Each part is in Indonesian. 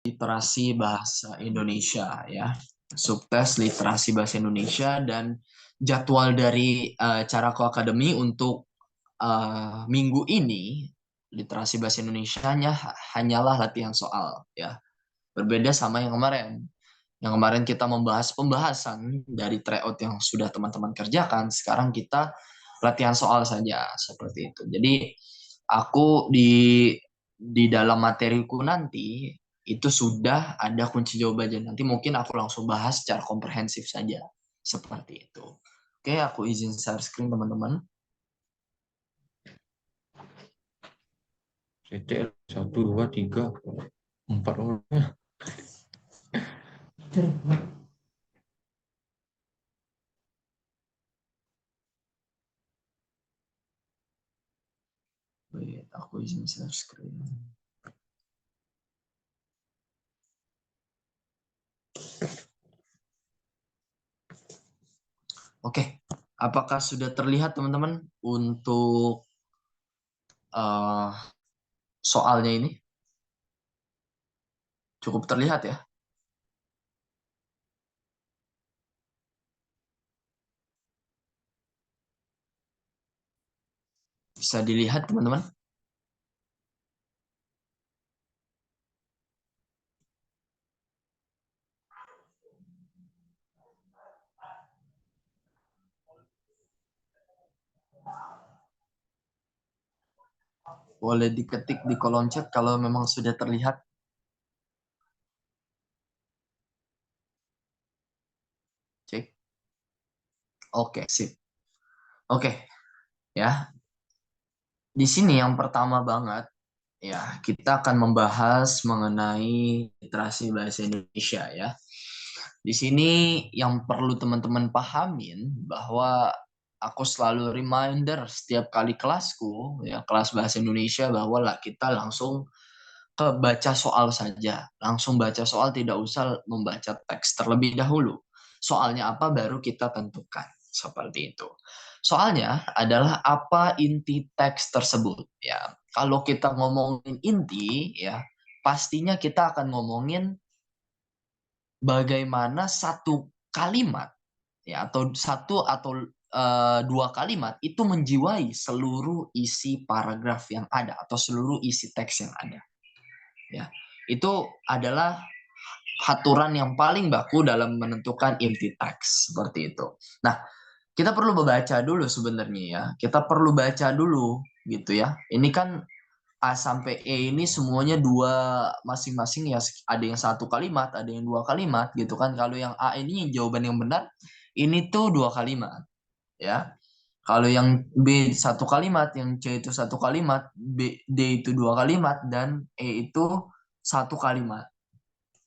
literasi bahasa Indonesia ya. Subtes literasi bahasa Indonesia dan jadwal dari Caraku Academy untuk minggu ini literasi bahasa Indonesia hanyalah latihan soal ya. Berbeda sama yang kemarin. Yang kemarin kita membahas pembahasan dari tryout yang sudah teman-teman kerjakan, sekarang kita latihan soal saja seperti itu. Jadi aku di dalam materiku nanti itu sudah ada kunci jawabannya. Nanti mungkin aku langsung bahas secara komprehensif saja seperti itu. Oke, aku izin share screen teman-teman. CTL 1, 2, 3, 4 orangnya. Wait, aku izin share screen. Oke, apakah sudah terlihat teman-teman untuk uh, soalnya ini? Cukup terlihat ya? Bisa dilihat teman-teman? Boleh diketik di kolom chat kalau memang sudah terlihat. Cek. Oke, sip. Oke, ya. Di sini yang pertama banget, ya, kita akan membahas mengenai literasi bahasa Indonesia ya. Di sini yang perlu teman-teman pahamin bahwa aku selalu reminder setiap kali kelasku, ya, kelas bahasa Indonesia bahwa lah kita langsung ke baca soal saja. Langsung baca soal, tidak usah membaca teks terlebih dahulu. Soalnya apa baru kita tentukan. Seperti itu. Soalnya adalah apa inti teks tersebut. Ya, kalau kita ngomongin inti, ya pastinya kita akan ngomongin bagaimana satu kalimat, ya atau dua kalimat itu menjiwai seluruh isi paragraf yang ada atau seluruh isi teks yang ada. Ya, itu adalah aturan yang paling baku dalam menentukan inti teks seperti itu. Nah, kita perlu membaca dulu sebenarnya ya. Kita perlu baca dulu gitu ya. Ini kan A sampai E ini semuanya dua masing-masing ya. Ada yang satu kalimat, ada yang dua kalimat gitu kan. Kalau yang A ini jawaban yang benar, ini tuh dua kalimat ya. Kalau yang B satu kalimat, yang C itu satu kalimat, D itu dua kalimat, dan E itu satu kalimat.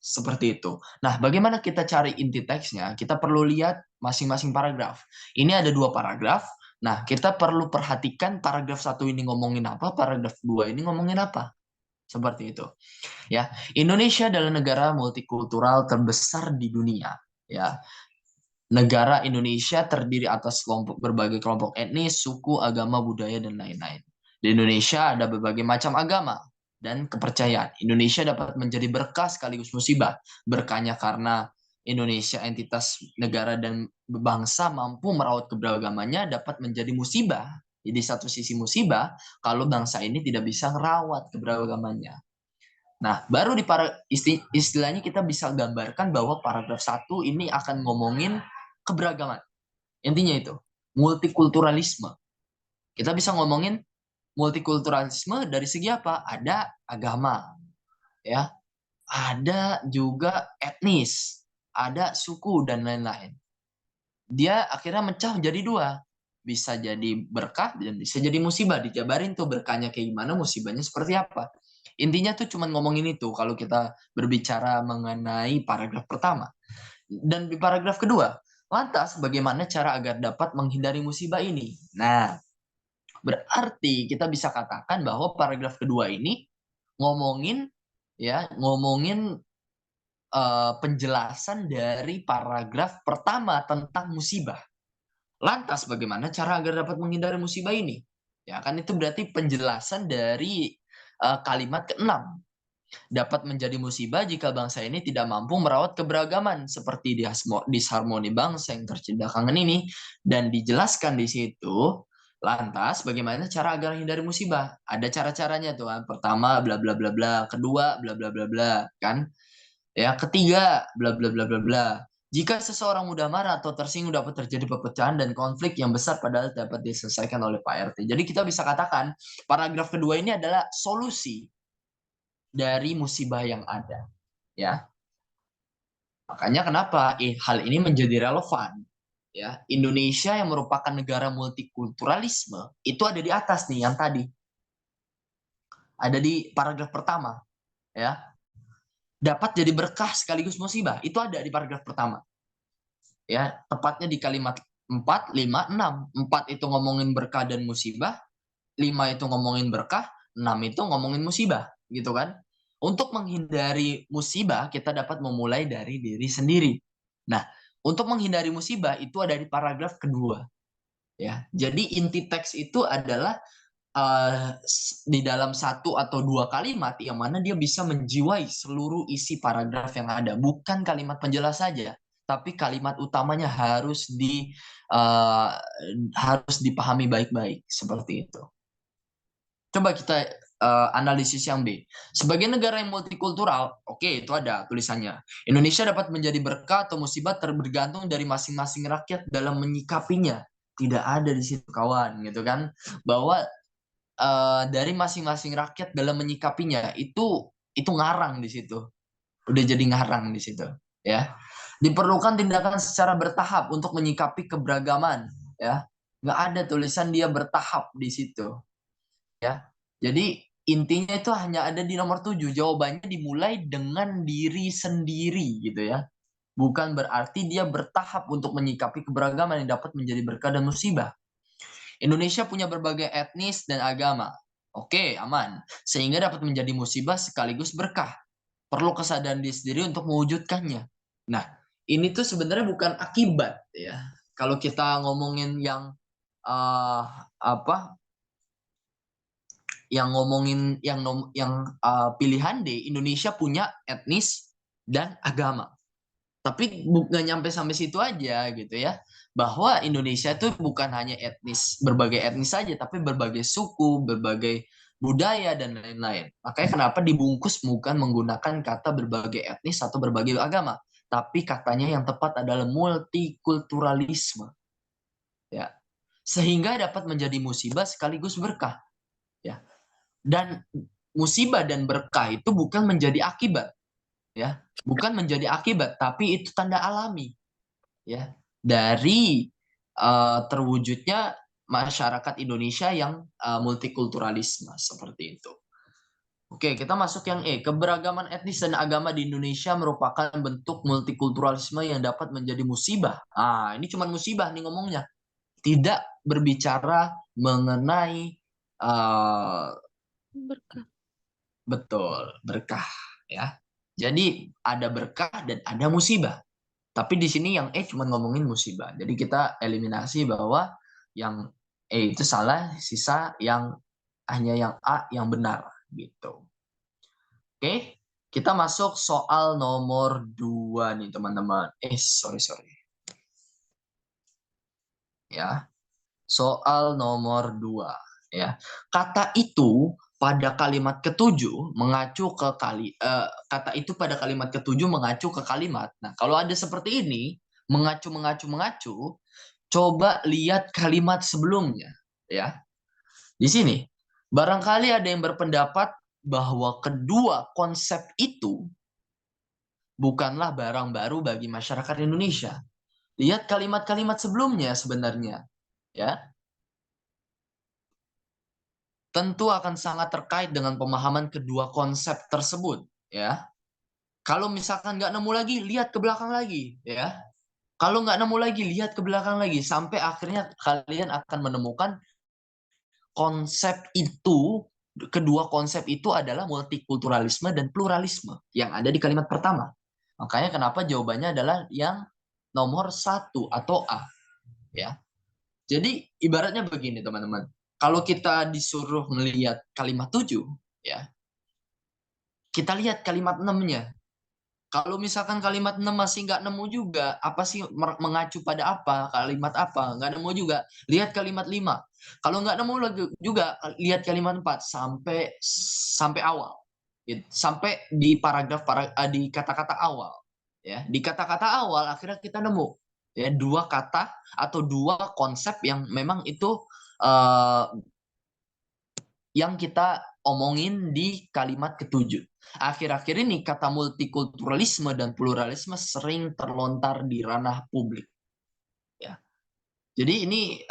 Seperti itu. Nah, bagaimana kita cari inti teksnya? Kita perlu lihat masing-masing paragraf. Ini ada dua paragraf. Nah, kita perlu perhatikan paragraf satu ini ngomongin apa, paragraf dua ini ngomongin apa. Seperti itu. Ya, Indonesia adalah negara multikultural terbesar di dunia. Ya, negara Indonesia terdiri atas berbagai kelompok etnis, suku, agama, budaya, dan lain-lain. Di Indonesia ada berbagai macam agama dan kepercayaan. Indonesia dapat menjadi berkah sekaligus musibah. Berkahnya karena Indonesia entitas negara dan bangsa mampu merawat keberagamannya, dapat menjadi musibah. Jadi satu sisi musibah kalau bangsa ini tidak bisa merawat keberagamannya. Nah, baru di istilahnya kita bisa gambarkan bahwa paragraf satu ini akan ngomongin keberagaman. Intinya itu, multikulturalisme. Kita bisa ngomongin multikulturalisme dari segi apa? Ada agama, ya, ada juga etnis, ada suku dan lain-lain. Dia akhirnya mecah jadi dua. Bisa jadi berkah dan bisa jadi musibah. Dijabarin tuh berkahnya kayak gimana, musibahnya seperti apa. Intinya tuh cuma ngomongin itu kalau kita berbicara mengenai paragraf pertama. Dan di paragraf kedua, lantas bagaimana cara agar dapat menghindari musibah ini? Nah, berarti kita bisa katakan bahwa paragraf kedua ini ngomongin ngomongin penjelasan dari paragraf pertama tentang musibah. Lantas bagaimana cara agar dapat menghindari musibah ini? Ya kan itu berarti penjelasan dari kalimat keenam. Dapat menjadi musibah jika bangsa ini tidak mampu merawat keberagaman seperti disharmoni bangsa yang terciptakan ini dan dijelaskan di situ. Lantas, bagaimana cara agar hindari musibah? Ada cara-caranya tuh kan. Pertama, bla bla bla bla. Kedua, bla bla bla bla. Kan? Ya, ketiga, bla bla bla bla bla. Jika seseorang mudah marah atau tersinggung dapat terjadi perpecahan dan konflik yang besar padahal dapat diselesaikan oleh Pak RT. Jadi kita bisa katakan paragraf kedua ini adalah solusi dari musibah yang ada, ya. Makanya kenapa hal ini menjadi relevan, ya. Indonesia yang merupakan negara multikulturalisme itu ada di atas nih yang tadi. Ada di paragraf pertama, ya. Dapat jadi berkah sekaligus musibah, itu ada di paragraf pertama. Ya, tepatnya di kalimat 4, 5, 6. 4 itu ngomongin berkah dan musibah, 5 itu ngomongin berkah, 6 itu ngomongin musibah, gitu kan? Untuk menghindari musibah, kita dapat memulai dari diri sendiri. Nah, untuk menghindari musibah itu ada di paragraf kedua, ya. Jadi inti teks itu adalah di dalam satu atau dua kalimat yang mana dia bisa menjiwai seluruh isi paragraf yang ada, bukan kalimat penjelas saja, tapi kalimat utamanya harus dipahami baik-baik seperti itu. Coba kita analisis yang B. Sebagai negara yang multikultural, oke, itu ada tulisannya. Indonesia dapat menjadi berkah atau musibah tergantung dari masing-masing rakyat dalam menyikapinya. Tidak ada di situ kawan, gitu kan? Bahwa dari masing-masing rakyat dalam menyikapinya itu ngarang di situ. Udah jadi ngarang di situ, ya. Diperlukan tindakan secara bertahap untuk menyikapi keberagaman, ya. Nggak ada tulisan dia bertahap di situ, ya. Jadi intinya itu hanya ada di nomor 7. Jawabannya dimulai dengan diri sendiri gitu ya. Bukan berarti dia bertahap untuk menyikapi keberagaman yang dapat menjadi berkah dan musibah. Indonesia punya berbagai etnis dan agama. Oke, aman. Sehingga dapat menjadi musibah sekaligus berkah. Perlu kesadaran diri sendiri untuk mewujudkannya. Nah, ini tuh sebenarnya bukan akibat ya. Kalau kita ngomongin yang uh, apa yang ngomongin pilihan D, Indonesia punya etnis dan agama. Tapi nggak nyampe sampai situ aja gitu ya. Bahwa Indonesia itu bukan hanya berbagai etnis saja, tapi berbagai suku, berbagai budaya dan lain-lain. Makanya kenapa dibungkus bukan menggunakan kata berbagai etnis atau berbagai agama, tapi katanya yang tepat adalah multikulturalisme. Ya. Sehingga dapat menjadi musibah sekaligus berkah, ya. Dan musibah dan berkah itu bukan menjadi akibat, ya. Bukan menjadi akibat, tapi itu tanda alami, ya, dari terwujudnya masyarakat Indonesia yang multikulturalisme seperti itu. Oke, kita masuk yang E. Keberagaman etnis dan agama di Indonesia merupakan bentuk multikulturalisme yang dapat menjadi musibah. Ah, ini cuma musibah nih ngomongnya. Tidak berbicara mengenai berkah. betul, berkah, ya. Jadi ada berkah dan ada musibah. Tapi di sini yang E cuma ngomongin musibah. Jadi kita eliminasi bahwa yang E itu salah, sisa yang hanya yang A yang benar gitu. Oke, kita masuk soal nomor 2 nih teman-teman. Sorry. Ya, soal nomor 2. Ya, kata itu pada kalimat ketujuh mengacu ke kata itu pada kalimat ketujuh mengacu ke kalimat. Nah, kalau ada seperti ini, mengacu, coba lihat kalimat sebelumnya, ya. Di sini, barangkali ada yang berpendapat bahwa kedua konsep itu bukanlah barang baru bagi masyarakat Indonesia. Lihat kalimat-kalimat sebelumnya sebenarnya, ya. Tentu akan sangat terkait dengan pemahaman kedua konsep tersebut, ya. Kalau misalkan nggak nemu lagi, lihat ke belakang lagi, ya. Kalau nggak nemu lagi, lihat ke belakang lagi, sampai akhirnya kalian akan menemukan kedua konsep itu adalah multikulturalisme dan pluralisme yang ada di kalimat pertama. Makanya kenapa jawabannya adalah yang nomor 1 atau A, ya. Jadi ibaratnya begini teman-teman. Kalau kita disuruh melihat kalimat 7, ya. kita lihat kalimat 6-nya. Kalau misalkan kalimat 6 masih nggak nemu juga, apa sih mengacu pada apa, kalimat apa, nggak nemu juga, lihat kalimat 5. Kalau nggak nemu juga, lihat kalimat 4 sampai sampai awal. Sampai di di kata-kata awal. Ya, di kata-kata awal akhirnya kita nemu ya dua kata atau dua konsep yang memang itu eh, yang kita omongin di kalimat ketujuh. Akhir-akhir ini kata multikulturalisme dan pluralisme sering terlontar di ranah publik. Ya, jadi ini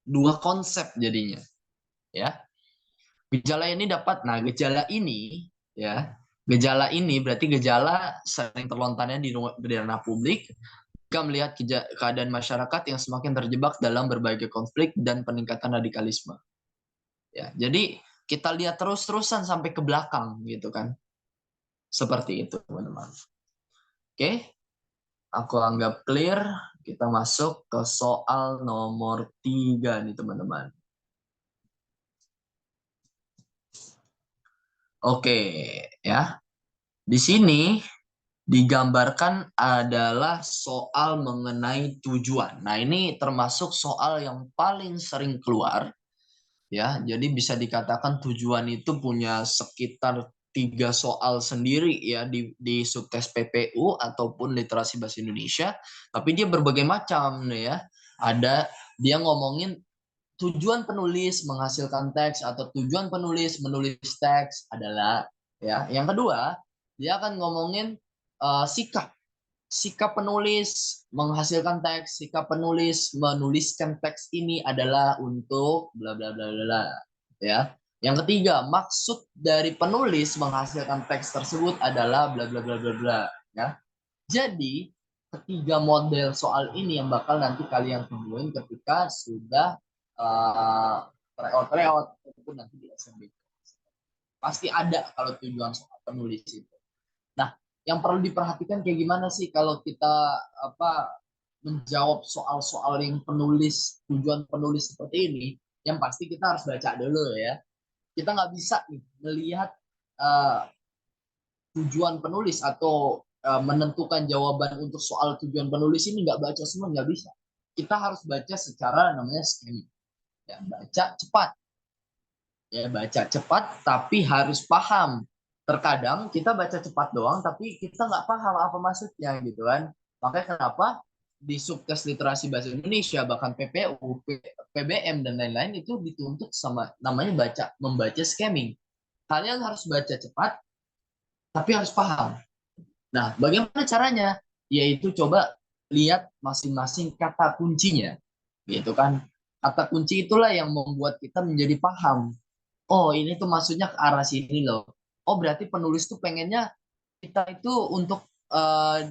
dua konsep jadinya. Ya, gejala ini gejala ini ya, gejala ini berarti gejala sering terlontarnya di ranah publik. Jika melihat keadaan masyarakat yang semakin terjebak dalam berbagai konflik dan peningkatan radikalisme. Ya, jadi kita lihat terus-terusan sampai ke belakang gitu kan. Seperti itu, teman-teman. Oke, aku anggap clear. Kita masuk ke soal nomor 3 nih, teman-teman. Oke, ya. Di sini digambarkan adalah soal mengenai tujuan. Nah, ini termasuk soal yang paling sering keluar. Ya, jadi bisa dikatakan tujuan itu punya sekitar 3 soal sendiri ya di subtes PPU ataupun literasi bahasa Indonesia, tapi dia berbagai macam nih ya. Ada dia ngomongin tujuan penulis menghasilkan teks atau tujuan penulis menulis teks adalah ya. Yang kedua, dia akan ngomongin sikap sikap penulis menghasilkan teks, sikap penulis menuliskan teks ini adalah untuk bla bla bla bla, ya. Yang ketiga, maksud dari penulis menghasilkan teks tersebut adalah bla bla bla bla bla, ya. Jadi, ketiga model soal ini yang bakal nanti kalian temuin ketika sudah tryout ataupun nanti di SMB. Pasti ada kalau tujuan soal penulis itu. Nah, yang perlu diperhatikan kayak gimana sih kalau kita menjawab soal-soal yang tujuan penulis seperti ini? Yang pasti kita harus baca dulu ya. Kita nggak bisa nih melihat uh, tujuan penulis atau menentukan jawaban untuk soal tujuan penulis ini nggak baca semua, nggak bisa. Kita harus baca secara namanya skimming. Ya, baca cepat. Ya, baca cepat tapi harus paham. Terkadang kita baca cepat doang tapi kita nggak paham apa maksudnya gitu kan. Makanya kenapa di subtes literasi bahasa Indonesia bahkan PPU, PBM dan lain-lain itu dituntut sama namanya membaca scamming. Kalian harus baca cepat tapi harus paham. Nah, bagaimana caranya? Yaitu coba lihat masing-masing kata kuncinya. Gitu kan. Kata kunci itulah yang membuat kita menjadi paham. Oh, ini tuh maksudnya ke arah sini loh. Oh, berarti penulis tuh pengennya kita itu untuk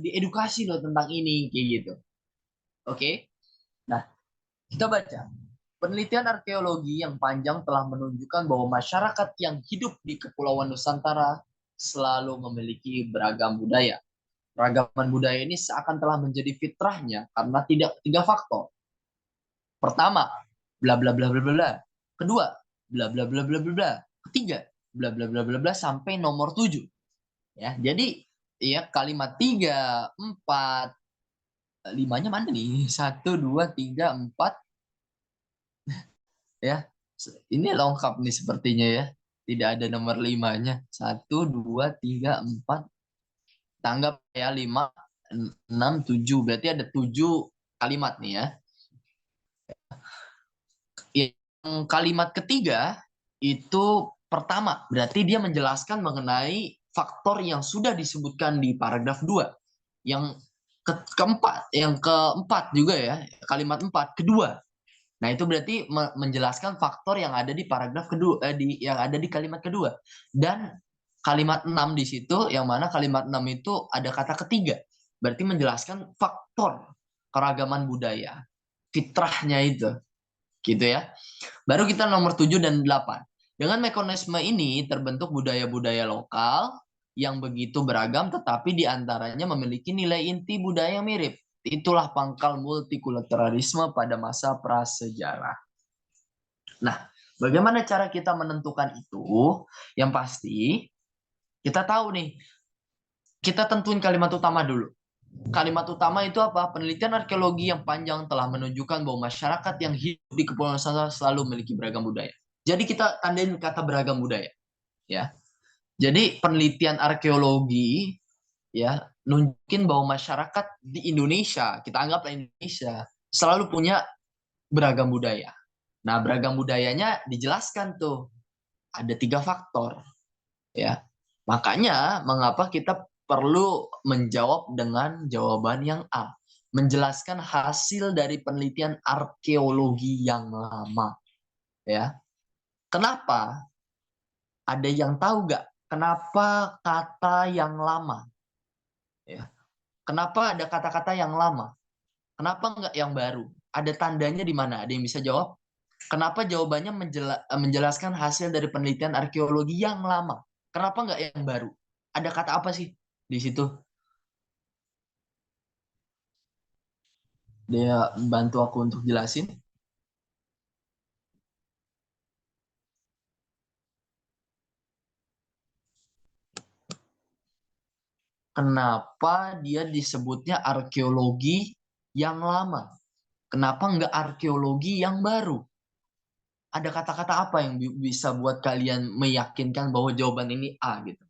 diedukasi loh tentang ini kayak gitu. Oke. Nah, kita baca. Penelitian arkeologi yang panjang telah menunjukkan bahwa masyarakat yang hidup di Kepulauan Nusantara selalu memiliki beragam budaya. Ragaman budaya ini seakan telah menjadi fitrahnya karena tidak tiga faktor. Pertama, bla bla bla bla bla. Kedua, bla bla bla bla bla bla. Ketiga, bla bla bla bla bla sampai nomor 7. Ya, jadi ya kalimat 3, 4, 5-nya mana nih? 1, 2, 3, 4 ya. Ini lengkap nih sepertinya ya. Tidak ada nomor 5-nya. 1, 2, 3, 4. Tanggap ya 5, 6, 7. Berarti ada 7 kalimat nih ya. Yang kalimat ketiga itu pertama, berarti dia menjelaskan mengenai faktor yang sudah disebutkan di paragraf 2. Yang keempat juga ya, kalimat 4, kedua. Nah, itu berarti menjelaskan faktor yang ada di paragraf kedua yang ada di kalimat kedua. Dan kalimat 6 di situ yang mana kalimat 6 itu ada kata ketiga. Berarti menjelaskan faktor keragaman budaya, fitrahnya itu. Gitu ya. Baru kita nomor 7 dan 8. Dengan mekanisme ini terbentuk budaya-budaya lokal yang begitu beragam tetapi diantaranya memiliki nilai inti budaya yang mirip. Itulah pangkal multikulturalisme pada masa prasejarah. Nah, bagaimana cara kita menentukan itu? Yang pasti, Kita tahu nih, kita tentuin kalimat utama dulu. Kalimat utama itu apa? Penelitian arkeologi yang panjang telah menunjukkan bahwa masyarakat yang hidup di Kepulauan Nusantara selalu memiliki beragam budaya. Jadi kita tandain kata beragam budaya, ya. Jadi penelitian arkeologi ya nunjukin bahwa masyarakat di Indonesia, kita anggaplah Indonesia, selalu punya beragam budaya. Nah, beragam budayanya dijelaskan tuh ada 3 faktor, ya. Makanya mengapa kita perlu menjawab dengan jawaban yang A, menjelaskan hasil dari penelitian arkeologi yang lama, ya. Kenapa? Ada yang tahu nggak kenapa kata yang lama? Ya. Kenapa ada kata-kata yang lama? Kenapa nggak yang baru? Ada tandanya di mana? Ada yang bisa jawab? Kenapa jawabannya menjelaskan hasil dari penelitian arkeologi yang lama? Kenapa nggak yang baru? Ada kata apa sih di situ? Dia bantu aku untuk jelasin. Kenapa dia disebutnya arkeologi yang lama? Kenapa nggak arkeologi yang baru? Ada kata-kata apa yang bisa buat kalian meyakinkan bahwa jawaban ini A gitu?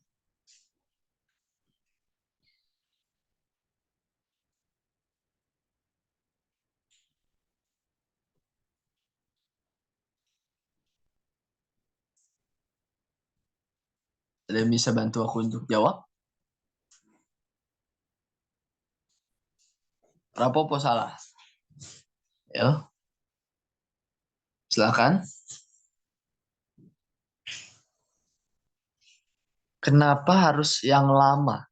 Ada yang bisa bantu aku untuk jawab? Rapopo salah. Ya, silakan. Kenapa harus yang lama?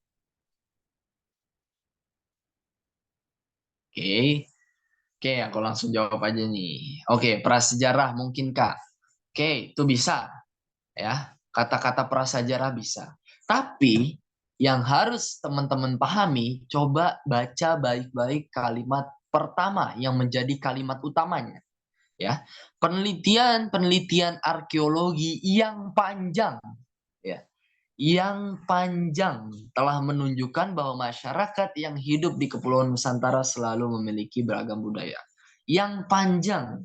Oke, oke, aku langsung jawab aja nih. Oke, prasejarah mungkin Kak. Oke, itu bisa ya. Kata-kata prasejarah bisa. Tapi yang harus teman-teman pahami, coba baca baik-baik kalimat pertama yang menjadi kalimat utamanya. Ya, penelitian arkeologi yang panjang, ya, yang panjang telah menunjukkan bahwa masyarakat yang hidup di Kepulauan Nusantara selalu memiliki beragam budaya. Yang panjang,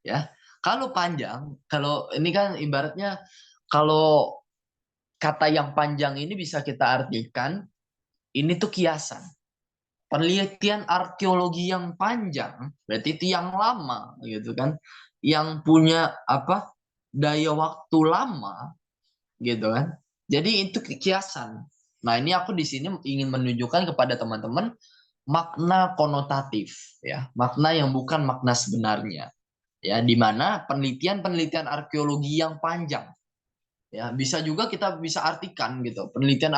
ya. Kalau panjang, kalau ini kan ibaratnya kalau kata yang panjang ini bisa kita artikan ini tuh kiasan. Penelitian arkeologi yang panjang berarti itu yang lama gitu kan. Yang punya apa? Daya waktu lama gitu kan. Jadi itu kiasan. Nah, ini aku di sini ingin menunjukkan kepada teman-teman makna konotatif ya, makna yang bukan makna sebenarnya. Ya, di mana penelitian-penelitian arkeologi yang panjang ya, bisa juga kita bisa artikan gitu. Penelitian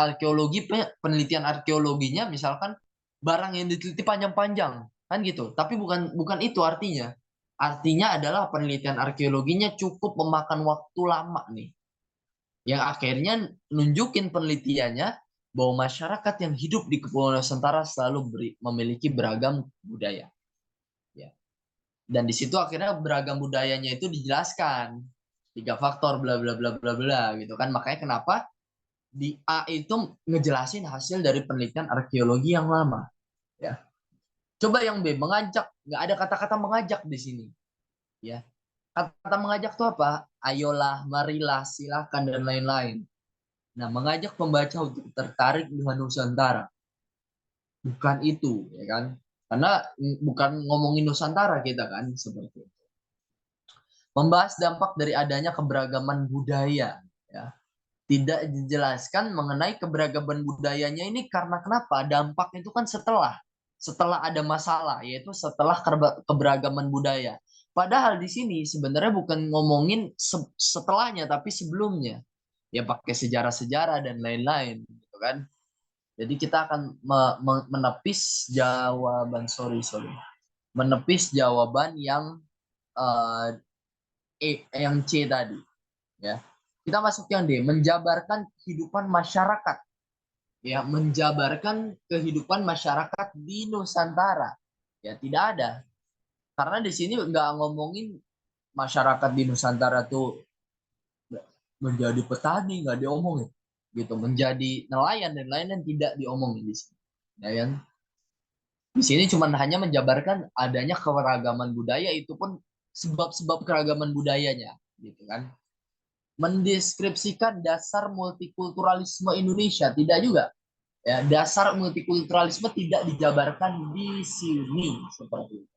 arkeologinya misalkan barang yang diteliti panjang-panjang kan gitu. Tapi bukan bukan itu artinya. Artinya adalah penelitian arkeologinya cukup memakan waktu lama nih, yang akhirnya nunjukin penelitiannya bahwa masyarakat yang hidup di Kepulauan Nusantara selalu memiliki beragam budaya. Ya. Dan di situ akhirnya beragam budayanya itu dijelaskan 3 faktor bla bla bla bla bla gitu kan. Makanya kenapa di A itu ngejelasin hasil dari penelitian arkeologi yang lama. Ya. Coba yang B mengajak, nggak ada kata-kata mengajak di sini. Ya. Kata mengajak itu apa? Ayolah, marilah, silakan dan lain-lain. Nah, mengajak pembaca untuk tertarik dengan Nusantara. Bukan itu, ya kan? Karena bukan ngomongin Nusantara kita kan, seperti itu. Membahas dampak dari adanya keberagaman budaya, ya. Tidak dijelaskan mengenai keberagaman budayanya ini karena kenapa? Dampak itu kan setelah ada masalah, yaitu setelah keberagaman budaya. Padahal di sini sebenarnya bukan ngomongin setelahnya, tapi sebelumnya. Ya pakai sejarah-sejarah dan lain-lain, gitu kan? Jadi kita akan menepis jawaban, sorry, menepis jawaban yang uh, yang C tadi, ya. Kita masuk yang D, menjabarkan kehidupan masyarakat, ya, menjabarkan kehidupan masyarakat di Nusantara, ya tidak ada, karena di sini nggak ngomongin masyarakat di Nusantara tuh menjadi petani, nggak diomongin. gitu, menjadi nelayan dan lain-lain tidak diomongin di sini. Ya kan? Di sini cuma hanya menjabarkan adanya keragaman budaya, itu pun sebab-sebab keragaman budayanya, gitu kan. Mendeskripsikan dasar multikulturalisme Indonesia tidak juga. Ya, dasar multikulturalisme tidak dijabarkan di sini seperti itu.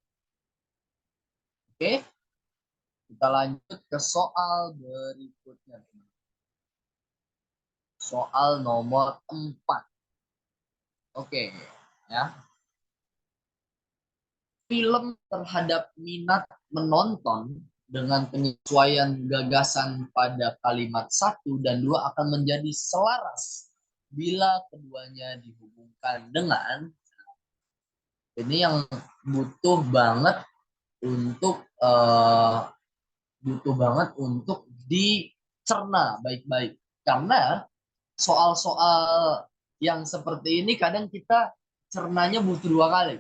Oke, kita lanjut ke soal berikutnya. Soal nomor 4. Oke, ya. Film terhadap minat menonton dengan penyesuaian gagasan pada kalimat 1 dan 2 akan menjadi selaras bila keduanya dihubungkan dengan, ini yang butuh banget untuk dicerna baik-baik, karena soal-soal yang seperti ini kadang kita cernanya butuh 2 kali,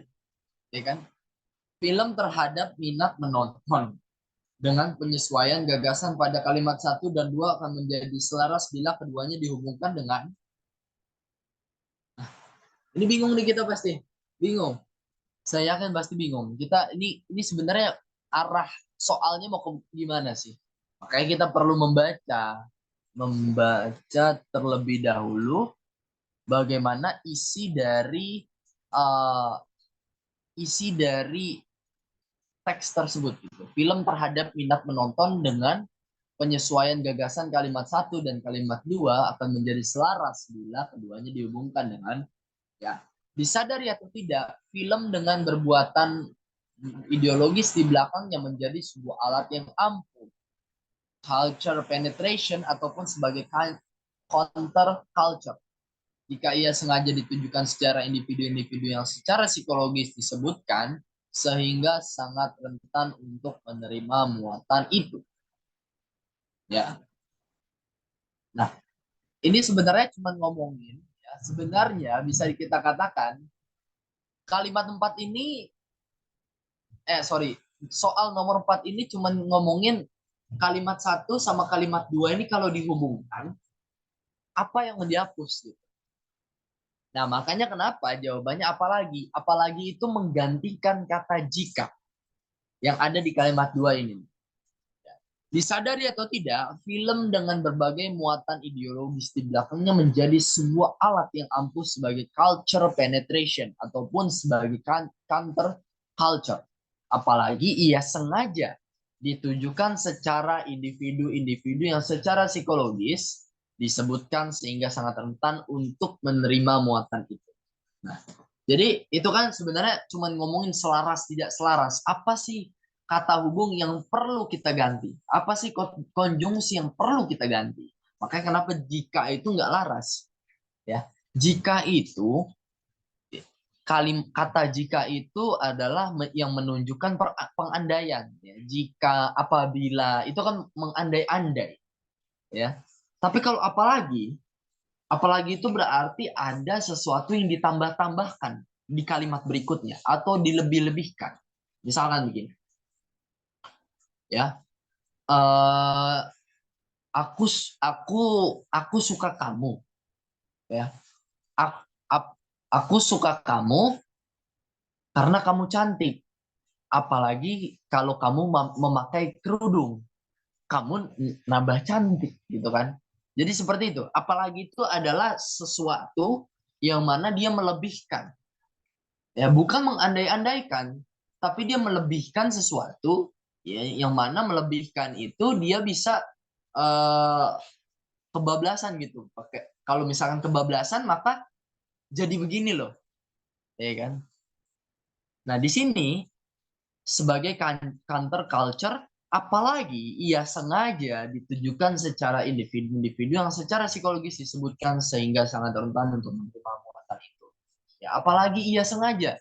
ya kan? Film terhadap minat menonton dengan penyesuaian gagasan pada kalimat 1 dan 2 akan menjadi selaras bila keduanya dihubungkan dengan. Ini bingung nih kita pasti. Bingung. Saya yakin pasti bingung. Kita ini sebenarnya arah soalnya mau ke gimana sih? Makanya kita perlu membaca terlebih dahulu bagaimana uh, isi dari teks tersebut gitu. Film terhadap minat menonton dengan penyesuaian gagasan kalimat 1 dan kalimat 2 akan menjadi selaras bila keduanya dihubungkan dengan, ya, disadari atau tidak, film dengan berbuatan ideologis di belakangnya menjadi sebuah alat yang ampuh culture penetration ataupun sebagai counter culture. Jika ia sengaja ditujukan secara individu-individu yang secara psikologis disebutkan, sehingga sangat rentan untuk menerima muatan itu. Ya. Nah, ini sebenarnya cuma ngomongin, ya, sebenarnya bisa kita katakan kalimat 4 ini, soal nomor 4 ini cuma ngomongin kalimat 1 sama kalimat 2 ini kalau dihubungkan, apa yang dihapus gitu. Nah, makanya kenapa jawabannya apalagi? Apalagi itu menggantikan kata jika yang ada di kalimat 2 ini. Disadari atau tidak, film dengan berbagai muatan ideologis di belakangnya menjadi sebuah alat yang ampuh sebagai culture penetration ataupun sebagai counter culture. Apalagi ia sengaja ditujukan secara individu-individu yang secara psikologis disebutkan sehingga sangat rentan untuk menerima muatan itu. Nah, jadi itu kan sebenarnya cuma ngomongin selaras tidak selaras. Apa sih kata hubung yang perlu kita ganti? Apa sih konjungsi yang perlu kita ganti? Makanya kenapa jika itu nggak laras? Ya, jika itu kata jika itu adalah yang menunjukkan pengandaian. Ya. Jika, apabila itu kan mengandai-andai. Ya, tapi kalau apalagi itu berarti ada sesuatu yang ditambah-tambahkan di kalimat berikutnya atau dilebih-lebihkan. Misalkan begini, ya, aku aku suka kamu, ya, aku suka kamu karena kamu cantik. Apalagi kalau kamu memakai kerudung, kamu nambah cantik, gitu kan? Jadi seperti itu. Apalagi itu adalah sesuatu yang mana dia melebihkan. Ya, bukan mengandai-andaikan, tapi dia melebihkan sesuatu, ya, yang mana melebihkan itu dia bisa uh, kebablasan gitu. Kalau misalkan kebablasan maka jadi begini loh, ya kan? Nah, di sini sebagai counter culture, apalagi ia sengaja ditujukan secara individu-individu yang secara psikologis disebutkan sehingga sangat rentan untuk menerima muatan itu. Ya, apalagi ia sengaja.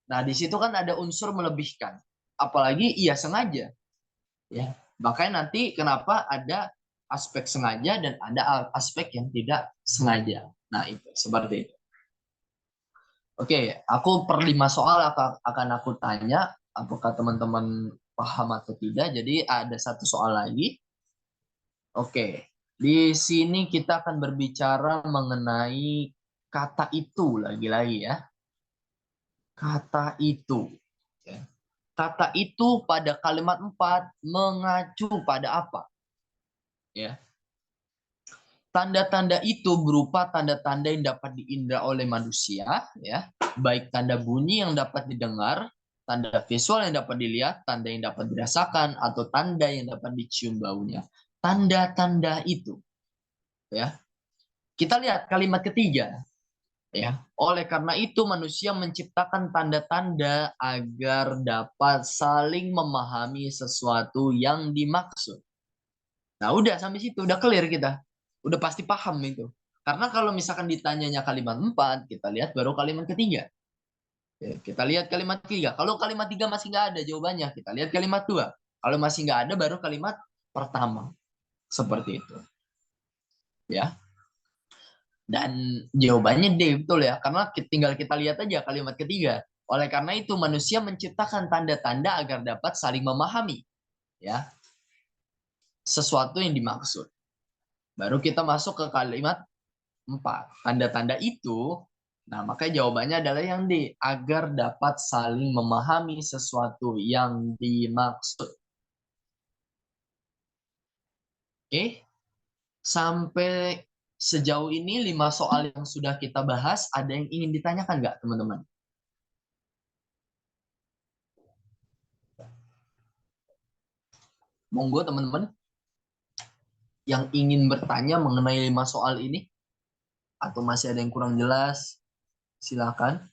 Nah, di situ kan ada unsur melebihkan. Apalagi ia sengaja. Ya. Makanya nanti kenapa ada aspek sengaja dan ada aspek yang tidak sengaja. Nah, itu seperti itu. Oke, aku per 5 soal akan aku tanya apakah teman-teman paham atau tidak. Jadi ada 1 soal lagi. Oke. Di sini kita akan berbicara mengenai kata itu lagi-lagi ya. Kata itu. Ya. Kata itu pada kalimat 4 mengacu pada apa? Ya. Tanda-tanda itu berupa tanda-tanda yang dapat diindra oleh manusia, ya, baik tanda bunyi yang dapat didengar, tanda visual yang dapat dilihat, tanda yang dapat dirasakan, atau tanda yang dapat dicium baunya. Tanda-tanda itu, ya. Kita lihat kalimat ketiga, ya. Oleh karena itu manusia menciptakan tanda-tanda agar dapat saling memahami sesuatu yang dimaksud. Nah, udah sampai situ, udah clear kita. Udah pasti paham itu. Karena kalau misalkan ditanyanya kalimat 4, kita lihat baru kalimat ketiga. Oke, kita lihat kalimat ketiga. Kalau kalimat 3 masih nggak ada jawabannya, kita lihat kalimat 2. Kalau masih nggak ada, baru kalimat pertama. Seperti itu. Ya. Dan jawabannya D, betul ya. Karena tinggal kita lihat aja kalimat ketiga. Oleh karena itu, manusia menciptakan tanda-tanda agar dapat saling memahami. Ya, sesuatu yang dimaksud. Baru kita masuk ke kalimat 4. Tanda-tanda itu, nah makanya jawabannya adalah yang D, agar dapat saling memahami sesuatu yang dimaksud. Oke, sampai sejauh ini 5 soal yang sudah kita bahas, ada yang ingin ditanyakan nggak teman-teman? Monggo teman-teman yang ingin bertanya mengenai 5 soal ini, atau masih ada yang kurang jelas, silakan.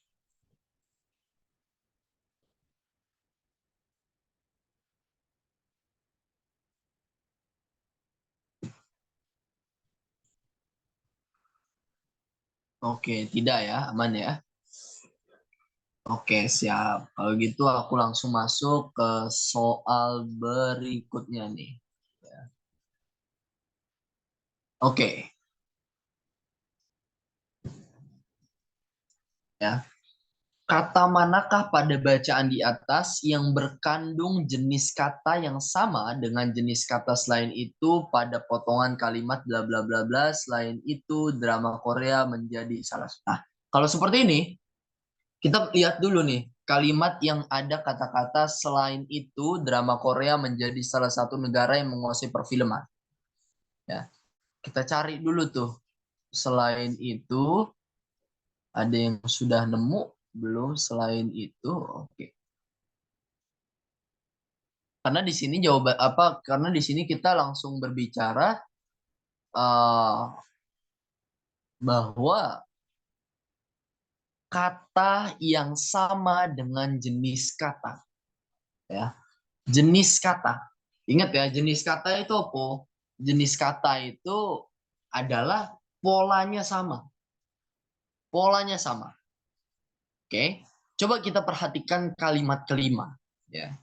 Oke, tidak ya, aman ya. Oke, siap. Kalau gitu aku langsung masuk ke soal berikutnya nih. Oke, ya. Kata manakah pada bacaan di atas yang berkandung jenis kata yang sama dengan jenis kata selain itu pada potongan kalimat bla bla bla bla, selain itu drama Korea menjadi salah satu. Nah, kalau seperti ini, kita lihat dulu nih kalimat yang ada kata-kata selain itu drama Korea menjadi salah satu negara yang menguasai perfilman. Ya, kita cari dulu tuh. Selain itu ada yang sudah nemu belum? Selain itu, oke. Karena di sini jawaban apa? Karena di sini kita langsung berbicara uh, bahwa kata yang sama dengan jenis kata, ya. Jenis kata. Ingat ya, jenis kata itu apa? Jenis kata itu adalah polanya sama. Polanya sama. Oke. Coba kita perhatikan kalimat kelima, ya.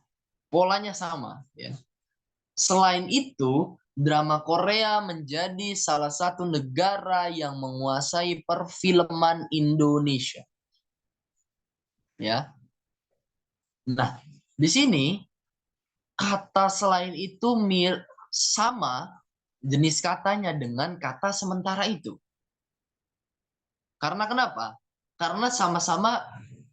Polanya sama, ya. Selain itu, drama Korea menjadi salah satu negara yang menguasai perfilman Indonesia. Ya. Nah, di sini kata selain itu sama jenis katanya dengan kata sementara itu. Karena kenapa? Karena sama-sama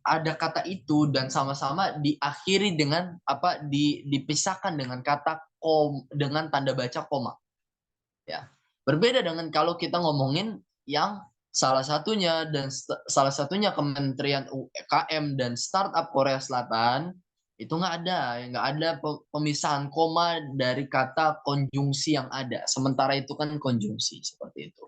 ada kata itu dan sama-sama diakhiri dengan apa dipisahkan dengan kata dengan tanda baca koma. Ya. Berbeda dengan kalau kita ngomongin yang salah satunya Kementerian UKM dan Startup Korea Selatan itu nggak ada pemisahan koma dari kata konjungsi yang ada. Sementara itu kan konjungsi seperti itu.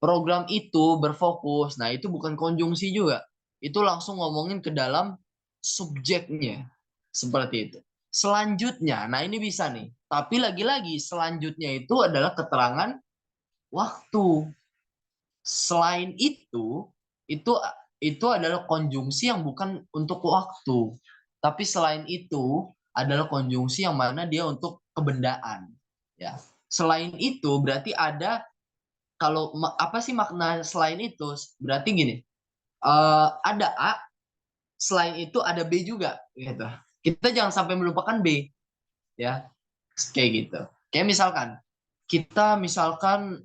Program itu berfokus, nah itu bukan konjungsi juga. Itu langsung ngomongin ke dalam subjeknya. Seperti itu. Selanjutnya, nah ini bisa nih. Tapi lagi-lagi selanjutnya itu adalah keterangan waktu. Selain itu adalah konjungsi yang bukan untuk waktu. Tapi selain itu adalah konjungsi yang mana dia untuk kebendaan. Ya. Selain itu berarti ada kalau apa sih makna selain itu? Berarti gini, ada A, selain itu ada B juga, gitu. Kita jangan sampai melupakan B, ya, kayak gitu. Kayak misalkan kita misalkan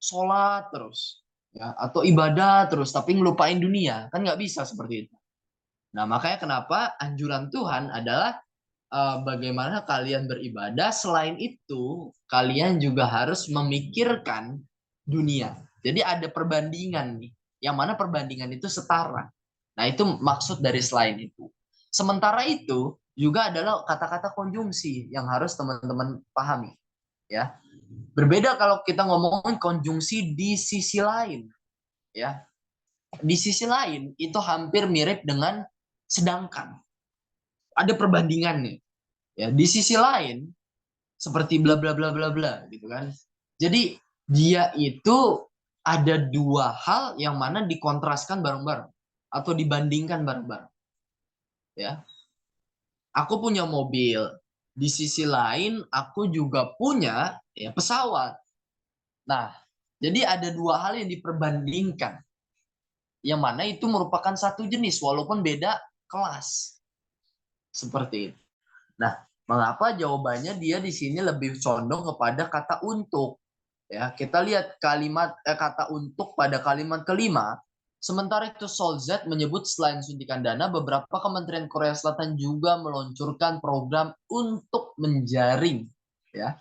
sholat terus, ya, atau ibadah terus, tapi ngelupain dunia, kan nggak bisa seperti itu. Nah, makanya kenapa anjuran Tuhan adalah bagaimana kalian beribadah, selain itu kalian juga harus memikirkan dunia. Jadi ada perbandingan nih, yang mana perbandingan itu setara. Nah, itu maksud dari selain itu. Sementara itu juga adalah kata-kata konjungsi yang harus teman-teman pahami, ya. Berbeda kalau kita ngomongin konjungsi di sisi lain, ya. Di sisi lain itu hampir mirip dengan sedangkan. Ada perbandingannya. Ya, di sisi lain seperti bla bla bla bla bla gitu kan. Jadi dia itu ada dua hal yang mana dikontraskan bareng-bareng atau dibandingkan bareng-bareng, ya. Aku punya mobil. Di sisi lain aku juga punya ya pesawat. Nah, jadi ada dua hal yang diperbandingkan. Yang mana itu merupakan satu jenis walaupun beda kelas. Seperti itu. Nah, mengapa jawabannya dia di sini lebih condong kepada kata untuk? Ya, kita lihat kalimat kata untuk pada kalimat kelima. Sementara itu Solzat menyebut selain suntikan dana, beberapa kementerian Korea Selatan juga meluncurkan program untuk menjaring, ya,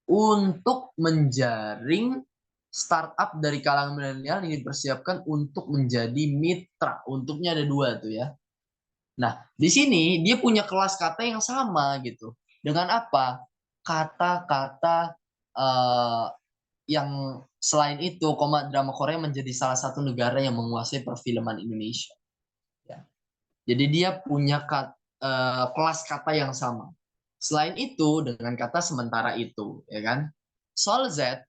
untuk menjaring startup dari kalangan milenial yang dipersiapkan untuk menjadi mitra. Untuknya ada dua tuh, ya. Nah, di sini dia punya kelas kata yang sama gitu. Dengan apa? Kata-kata yang selain itu, drama Korea menjadi salah satu negara yang menguasai perfilman Indonesia. Ya. Jadi dia punya kelas kata yang sama. Selain itu, dengan kata sementara itu, ya kan? Soal Z,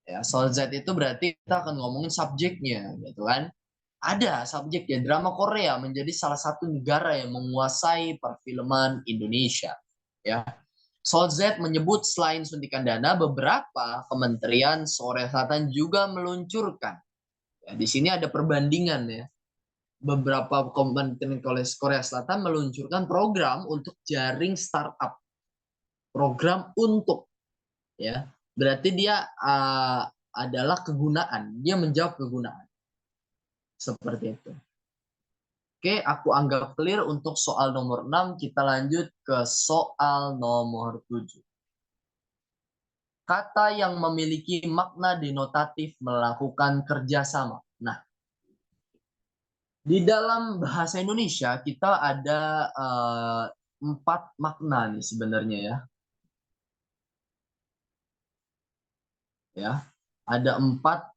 ya, soal Z itu berarti kita akan ngomongin subjeknya, gitu kan? Ada subjeknya, drama Korea menjadi salah satu negara yang menguasai perfilman Indonesia. Ya, Solzet menyebut selain suntikan dana, beberapa kementerian Korea Selatan juga meluncurkan. Ya, di sini ada perbandingan, ya. Beberapa kementerian Korea Selatan meluncurkan program untuk jaring startup. Program untuk, ya. Berarti dia adalah kegunaan. Dia menjawab kegunaan. Seperti itu. Oke, aku anggap clear untuk soal nomor 6. Kita lanjut ke soal nomor 7. Kata yang memiliki makna denotatif melakukan kerjasama. Nah, di dalam bahasa Indonesia kita ada 4 makna nih sebenarnya, ya. Ya, ada 4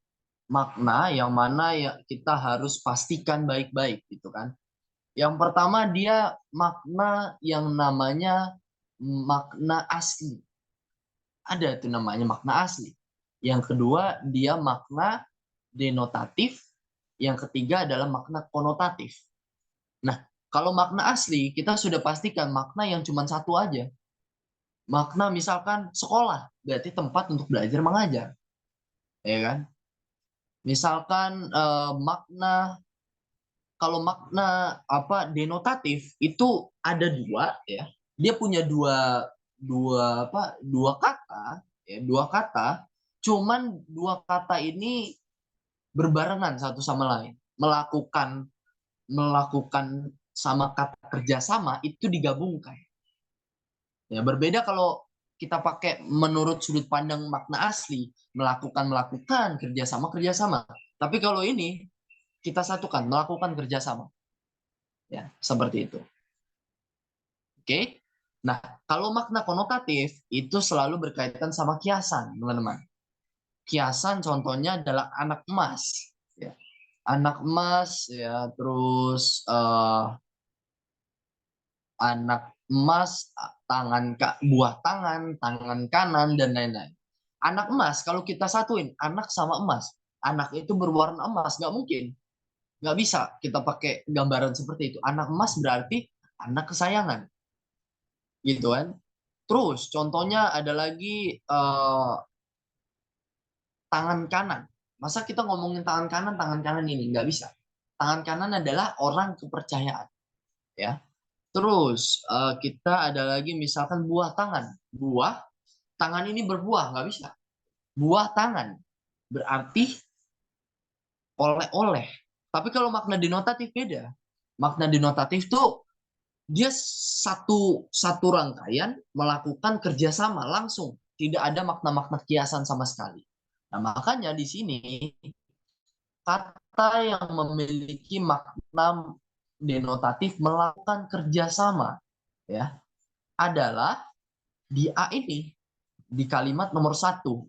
makna yang mana ya kita harus pastikan baik-baik gitu kan. Yang pertama dia makna yang namanya makna asli. Ada tuh namanya makna asli. Yang kedua dia makna denotatif. Yang ketiga adalah makna konotatif. Nah, kalau makna asli kita sudah pastikan makna yang cuma satu aja. Makna misalkan sekolah, berarti tempat untuk belajar mengajar, ya kan? Misalkan makna kalau makna apa denotatif itu ada dua, ya. Dia punya dua dua apa dua kata, ya, dua kata. Cuman dua kata ini berbarengan satu sama lain. Melakukan sama kata kerjasama itu digabungkan. Ya, berbeda kalau kita pakai menurut sudut pandang makna asli, melakukan kerjasama. Tapi kalau ini kita satukan, melakukan kerjasama. Ya, seperti itu. Oke. Nah, kalau makna konotatif itu selalu berkaitan sama kiasan, teman-teman. Kiasan contohnya adalah anak emas, ya. Anak emas, ya, terus anak emas, buah tangan, tangan kanan, dan lain-lain. Anak emas, kalau kita satuin, anak sama emas, anak itu berwarna emas, nggak mungkin. Nggak bisa kita pakai gambaran seperti itu. Anak emas berarti anak kesayangan. Gitu kan. Terus contohnya ada lagi tangan kanan. Masa kita ngomongin tangan kanan ini? Nggak bisa. Tangan kanan adalah orang kepercayaan. Ya. Terus kita ada lagi misalkan buah tangan. Buah tangan ini berbuah, nggak bisa. Buah tangan berarti oleh-oleh. Tapi kalau makna denotatif beda. Makna denotatif tuh dia satu rangkaian melakukan kerjasama langsung, tidak ada makna-makna kiasan sama sekali. Nah, makanya di sini kata yang memiliki makna denotatif melakukan kerjasama ya adalah di A ini, di kalimat nomor satu,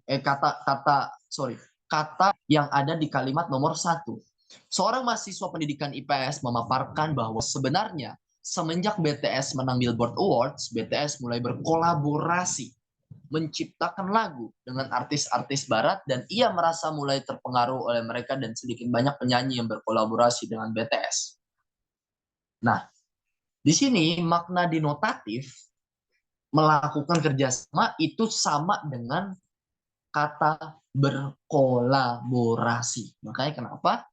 kata yang ada di kalimat nomor satu. Seorang mahasiswa pendidikan IPS memaparkan bahwa sebenarnya semenjak BTS menang Billboard Awards, BTS mulai berkolaborasi menciptakan lagu dengan artis-artis barat dan ia merasa mulai terpengaruh oleh mereka dan sedikit banyak penyanyi yang berkolaborasi dengan BTS. Nah, di sini makna denotatif melakukan kerjasama itu sama dengan kata berkolaborasi. Makanya kenapa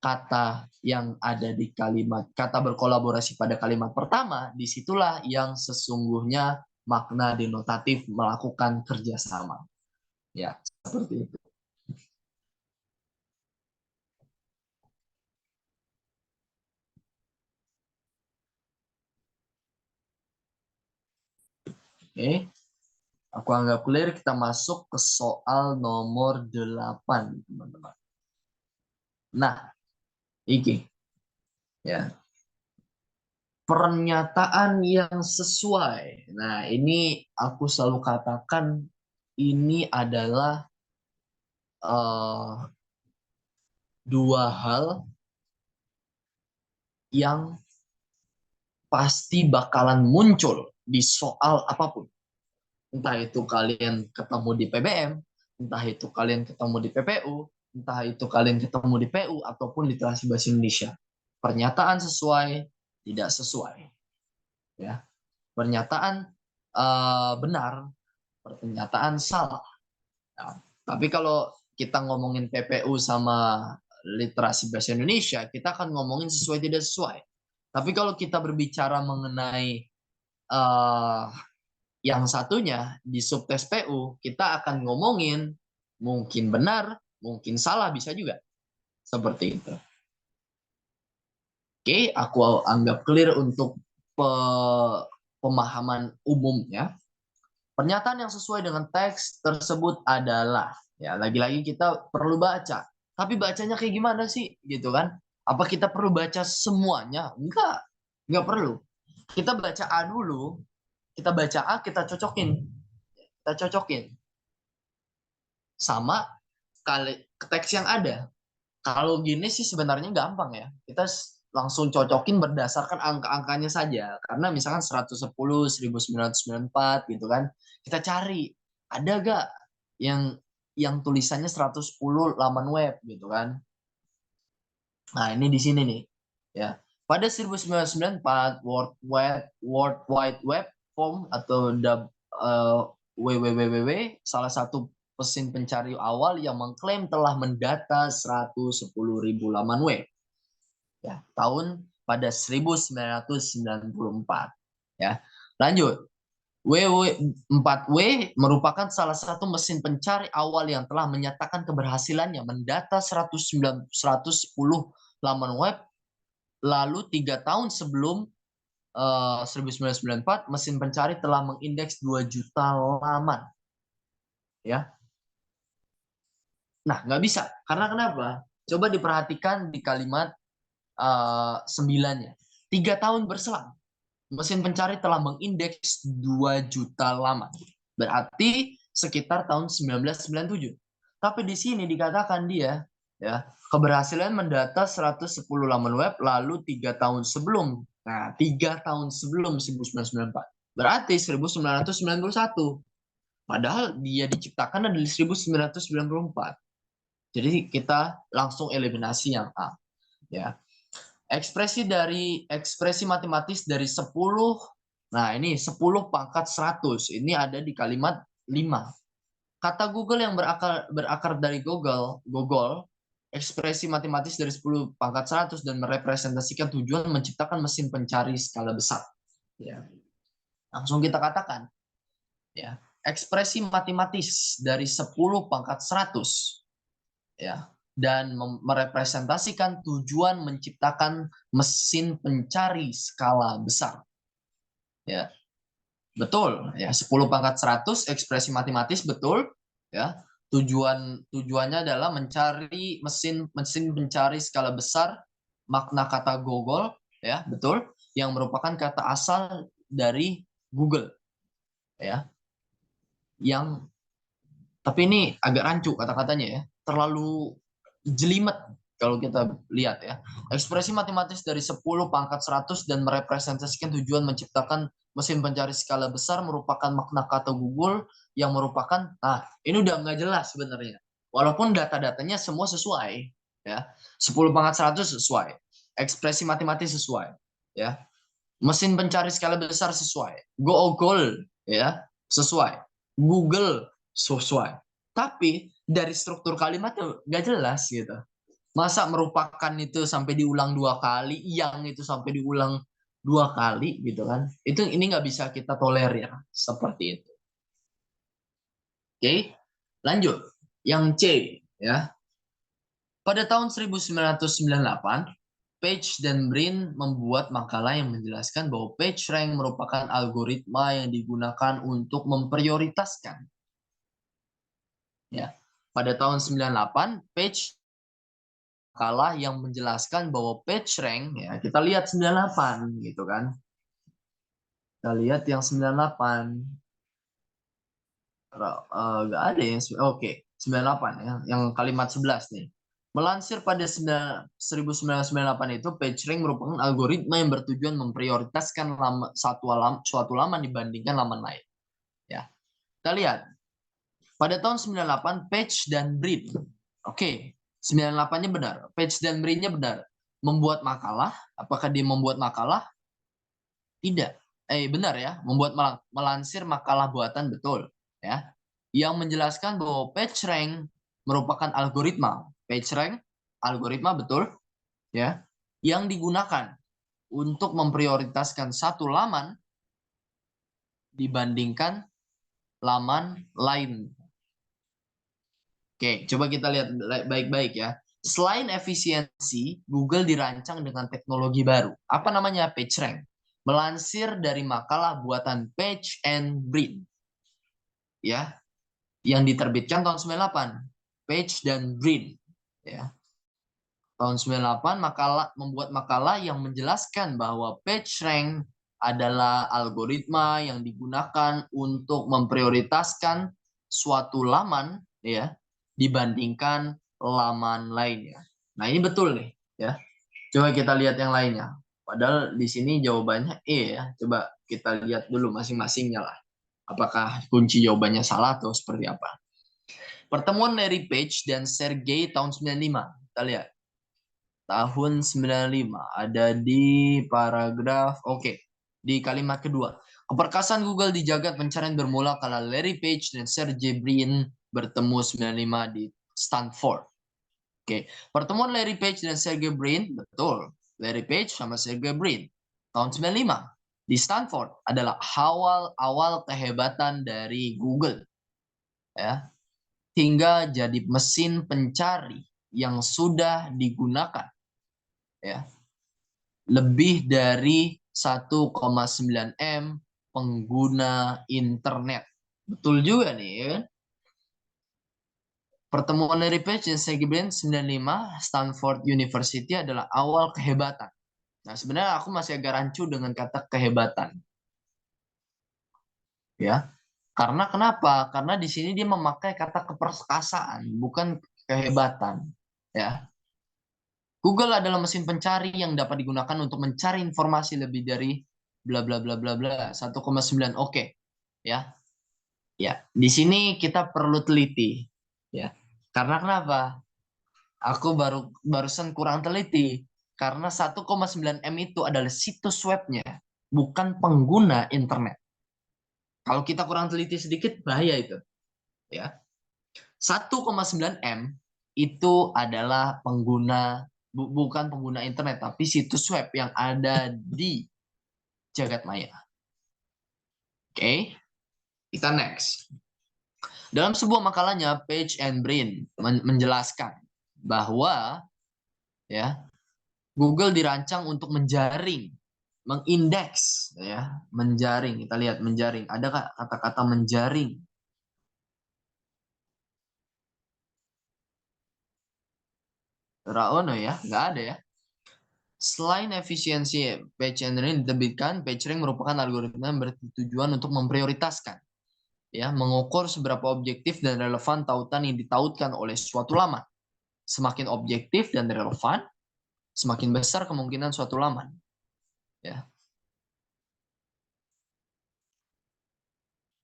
kata yang ada di kalimat, kata berkolaborasi pada kalimat pertama, disitulah yang sesungguhnya makna denotatif melakukan kerjasama. Ya, seperti itu. Oke, aku anggap clear, kita masuk ke soal nomor 8, teman-teman. Nah, iki. Ya, pernyataan yang sesuai. Nah, ini aku selalu katakan ini adalah dua hal yang pasti bakalan muncul di soal apapun. Entah itu kalian ketemu di PBM, entah itu kalian ketemu di PPU, entah itu kalian ketemu di PU, ataupun literasi bahasa Indonesia. Pernyataan sesuai, tidak sesuai. Ya, pernyataan benar, pernyataan salah. Nah, tapi kalau kita ngomongin PPU sama literasi bahasa Indonesia, kita akan ngomongin sesuai tidak sesuai. Tapi kalau kita berbicara mengenai uh, yang satunya di subtes PU, kita akan ngomongin mungkin benar, mungkin salah, bisa juga. Seperti itu. Oke, aku anggap clear untuk pemahaman umumnya. Pernyataan yang sesuai dengan teks tersebut adalah, ya lagi-lagi kita perlu baca. Tapi bacanya kayak gimana sih, gitu kan? Apa kita perlu baca semuanya? Enggak perlu. Kita baca A dulu, kita baca A, kita cocokin sama teks yang ada. Kalau gini sih sebenarnya gampang ya. Kita langsung cocokin berdasarkan angka-angkanya saja. Karena misalkan 110, 1994 gitu kan. Kita cari, ada gak yang tulisannya 110 laman web gitu kan. Nah, ini di sini nih. Ya. Pada 1994, World Wide Web Form atau WWW, salah satu mesin pencari awal yang mengklaim telah mendata 110.000 laman web. Ya, pada 1994. Ya. Lanjut. WW4W merupakan salah satu mesin pencari awal yang telah menyatakan keberhasilannya mendata 110 laman web. Lalu 3 tahun sebelum 1994, mesin pencari telah mengindeks 2 juta laman. Ya. Nah, nggak bisa. Karena kenapa? Coba diperhatikan di kalimat 9-nya. 3 tahun berselang, mesin pencari telah mengindeks 2 juta laman. Berarti sekitar tahun 1997. Tapi di sini dikatakan dia ya keberhasilan mendata 110 laman web lalu 3 tahun sebelum. Nah, 3 tahun sebelum 1994. Berarti 1991. Padahal dia diciptakan dari 1994. Jadi kita langsung eliminasi yang A. Ya. Ekspresi matematis dari 10. Nah, ini 10 pangkat 100. Ini ada di kalimat 5. Kata Google yang berakar dari Google, ekspresi matematis dari 10 pangkat 100 dan merepresentasikan tujuan menciptakan mesin pencari skala besar. Ya. Langsung kita katakan, ya. ekspresi matematis dari 10 pangkat 100 ya, dan merepresentasikan tujuan menciptakan mesin pencari skala besar. Ya, betul ya, 10 pangkat 100 ekspresi matematis, betul ya. Tujuannya adalah mencari mesin pencari skala besar, makna kata Gogol ya, betul, yang merupakan kata asal dari Google ya. Yang tapi ini agak rancu kata-katanya ya, terlalu jelimet kalau kita lihat ya. Ekspresi matematis dari 10 pangkat 100 dan merepresentasikan tujuan menciptakan mesin pencari skala besar merupakan makna kata Google yang merupakan, nah ini udah nggak jelas sebenarnya. Walaupun data-datanya semua sesuai ya. 10 pangkat 100 sesuai. Ekspresi matematis sesuai ya. Mesin pencari skala besar sesuai. Google ya sesuai. Google sesuai. Tapi dari struktur kalimatnya nggak jelas gitu. Masa merupakan itu sampai diulang 2 kali, yang itu sampai diulang 2 kali gitu kan? Itu ini nggak bisa kita tolerir seperti itu. Oke, lanjut. Yang C ya. Pada tahun 1998, Page dan Brin membuat makalah yang menjelaskan bahwa PageRank merupakan algoritma yang digunakan untuk memprioritaskan. Ya, pada tahun 98, Page makalah yang menjelaskan bahwa PageRank, ya kita lihat 98 gitu kan. Kita lihat yang 98. Nggak ada yang oke, 98 ya, yang kalimat 11 nih. Melansir pada 1998 itu, PageRank merupakan algoritma yang bertujuan memprioritaskan suatu laman dibandingkan laman lain. Ya, kita lihat. Pada tahun 98, Page dan Brin, oke, 98-nya benar, Page dan Brin-nya benar, membuat makalah. Apakah dia membuat makalah? Tidak. Benar ya, melansir makalah buatan, betul ya, yang menjelaskan bahwa PageRank merupakan algoritma. PageRank algoritma, betul ya, yang digunakan untuk memprioritaskan satu laman dibandingkan laman lain. Oke, coba kita lihat baik-baik ya. Selain efisiensi, Google dirancang dengan teknologi baru. Apa namanya? PageRank. Melansir dari makalah buatan Page and Brin, ya, yang diterbitkan tahun 98, Page dan Brin, ya. Tahun 98 membuat makalah yang menjelaskan bahwa PageRank adalah algoritma yang digunakan untuk memprioritaskan suatu laman ya dibandingkan laman lainnya. Nah, ini betul nih ya. Coba kita lihat yang lainnya. Padahal di sini jawabannya E ya. Coba kita lihat dulu masing-masingnya lah. Apakah kunci jawabannya salah atau seperti apa. Pertemuan Larry Page dan Sergey tahun 95. Kita lihat. Tahun 95. Ada di paragraf, oke. Di kalimat kedua. Keperkasaan Google di jagat pencarian bermula kala Larry Page dan Sergey Brin bertemu 95 di Stanford. Oke, pertemuan Larry Page dan Sergey Brin, betul. Larry Page sama Sergey Brin tahun 95 di Stanford adalah awal kehebatan dari Google. Ya. Hingga jadi mesin pencari yang sudah digunakan ya. Lebih dari 1,9 M pengguna internet. Betul juga nih ya kan? Pertemuan Larry Page dan Sergey Brin 95 Stanford University adalah awal kehebatan. Nah, sebenarnya aku masih agak rancu dengan kata kehebatan. Ya. Karena kenapa? Karena di sini dia memakai kata keperkasaan, bukan kehebatan. Ya. Google adalah mesin pencari yang dapat digunakan untuk mencari informasi lebih dari bla bla bla bla bla 1,9. Oke. Ya. Ya, di sini kita perlu teliti. Ya. Karena kenapa? Aku barusan kurang teliti karena 1,9 M itu adalah situs webnya, bukan pengguna internet. Kalau kita kurang teliti sedikit bahaya itu, ya. 1,9 M itu adalah bukan pengguna internet tapi situs web yang ada di jagat maya. Oke. Kita next. Dalam sebuah makalahnya, Page and Brin menjelaskan bahwa ya Google dirancang untuk menjaring, mengindeks, ya, menjaring. Kita lihat menjaring. Ada kata-kata menjaring? Raono ya, nggak ada ya. Selain efisiensi PageRank diterbitkan, PageRank merupakan algoritma yang bertujuan untuk memprioritaskan, ya, mengukur seberapa objektif dan relevan tautan yang ditautkan oleh suatu laman. Semakin objektif dan relevan, semakin besar kemungkinan suatu laman. Ya.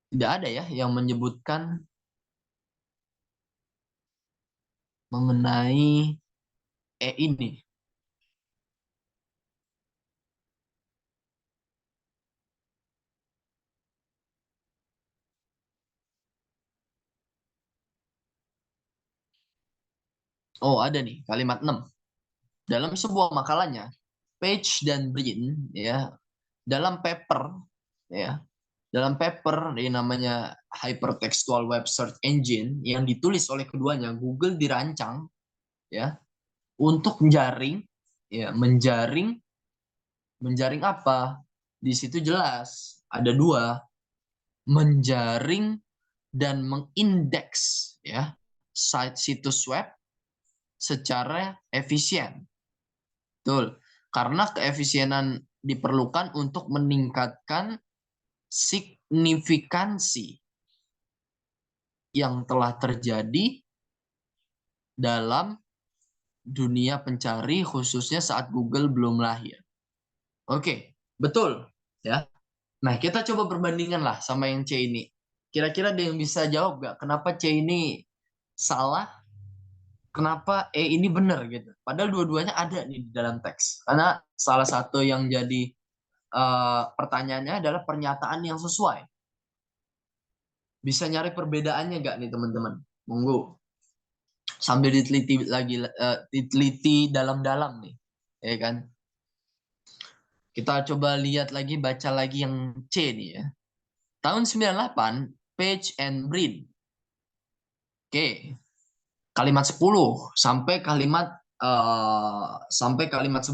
Tidak ada ya yang menyebutkan mengenai ini. Oh, ada nih kalimat 6. Dalam sebuah makalahnya, Page dan Brin ya, dalam paper ya, dalam paper yang namanya Hypertextual Web Search Engine yang ditulis oleh keduanya, Google dirancang ya untuk menjaring menjaring apa? Di situ jelas ada dua, menjaring dan mengindeks ya situs web secara efisien. Betul. Karena keefisienan diperlukan untuk meningkatkan signifikansi yang telah terjadi dalam dunia pencari khususnya saat Google belum lahir. Oke, betul ya. Nah, kita coba perbandingan lah sama yang C ini. Kira-kira ada yang bisa jawab nggak kenapa C ini salah, kenapa E ini benar gitu. Padahal dua-duanya ada nih di dalam teks. Karena salah satu yang jadi pertanyaannya adalah pernyataan yang sesuai. Bisa nyari perbedaannya nggak nih teman-teman? Monggo. Sambil diteliti lagi, diteliti dalam-dalam nih, ya kan? Kita coba lihat lagi, baca lagi yang C nih ya. Tahun 98, Page and Brin. Oke. Kalimat 10 sampai kalimat 11.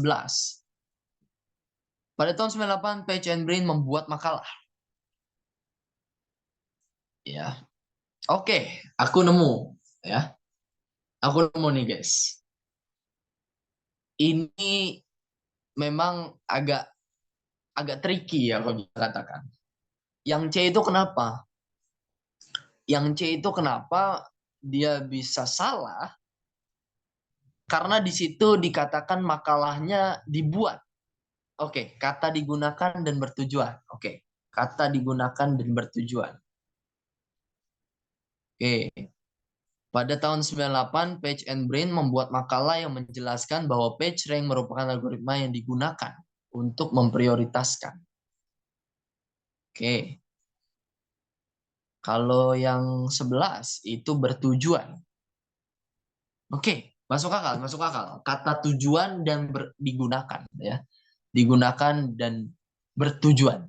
Pada tahun 98, Page and Brin membuat makalah. Ya. Oke, aku nemu ya. Aku nemu nih, guys. Ini memang agak tricky ya kalau bisa katakan. Yang C itu kenapa? Yang C itu kenapa dia bisa salah? Karena di situ dikatakan makalahnya dibuat. Oke, kata digunakan dan bertujuan. Oke, kata digunakan dan bertujuan. Oke. Pada tahun 98, Page and Brin membuat makalah yang menjelaskan bahwa PageRank merupakan algoritma yang digunakan untuk memprioritaskan. Oke. Kalau yang 11 itu bertujuan. Oke, masuk akal, masuk akal. Kata tujuan dan digunakan ya. Digunakan dan bertujuan.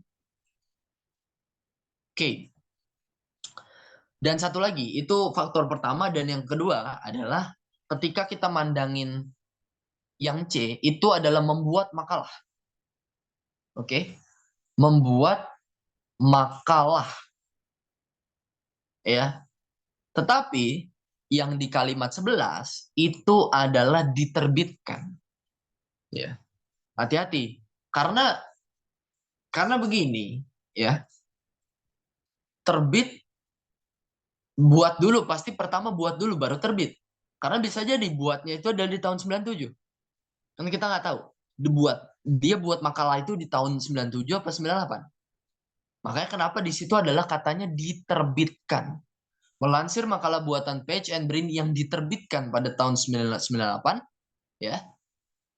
Oke. Dan satu lagi, itu faktor pertama, dan yang kedua adalah ketika kita mandangin yang C, itu adalah membuat makalah. Oke. Membuat makalah. Ya. Tetapi yang di kalimat 11 itu adalah diterbitkan. Ya. Hati-hati. Karena begini, ya. Terbit buat dulu, pasti pertama buat dulu baru terbit. Karena bisa jadi buatnya itu ada di tahun 97. Kan kita nggak tahu. Dia buat makalah itu di tahun 97 apa 98. Makanya kenapa di situ adalah katanya diterbitkan. Melansir makalah buatan Page and Brin yang diterbitkan pada tahun 1998, ya.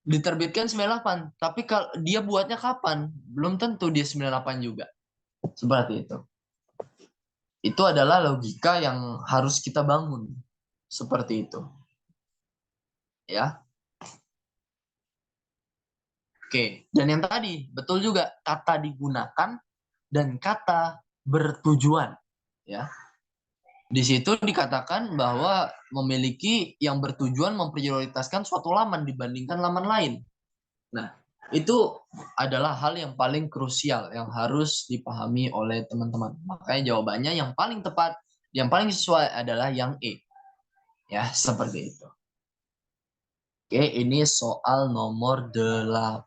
Diterbitkan 98, tapi kalau dia buatnya kapan? Belum tentu dia 98 juga. Seperti itu. Itu adalah logika yang harus kita bangun. Seperti itu. Ya. Oke, dan yang tadi betul juga, kata digunakan dan kata bertujuan. ya. Di situ dikatakan bahwa memiliki yang bertujuan memprioritaskan suatu laman dibandingkan laman lain. Nah, itu adalah hal yang paling krusial yang harus dipahami oleh teman-teman. Makanya jawabannya yang paling tepat, yang paling sesuai adalah yang E. Ya, seperti itu. Oke, ini soal nomor 8.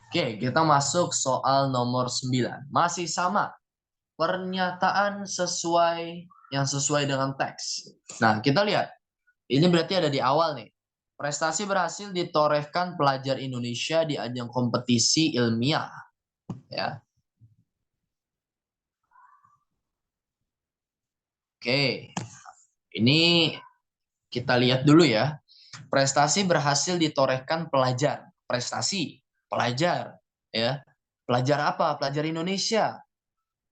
Oke, kita masuk soal nomor 9. Masih sama. Pernyataan yang sesuai dengan teks. Nah, kita lihat. Ini berarti ada di awal nih. Prestasi berhasil ditorehkan pelajar Indonesia di ajang kompetisi ilmiah. Ya. Oke. Ini kita lihat dulu ya. Prestasi berhasil ditorehkan pelajar. Prestasi, pelajar. Ya. Pelajar apa? Pelajar Indonesia.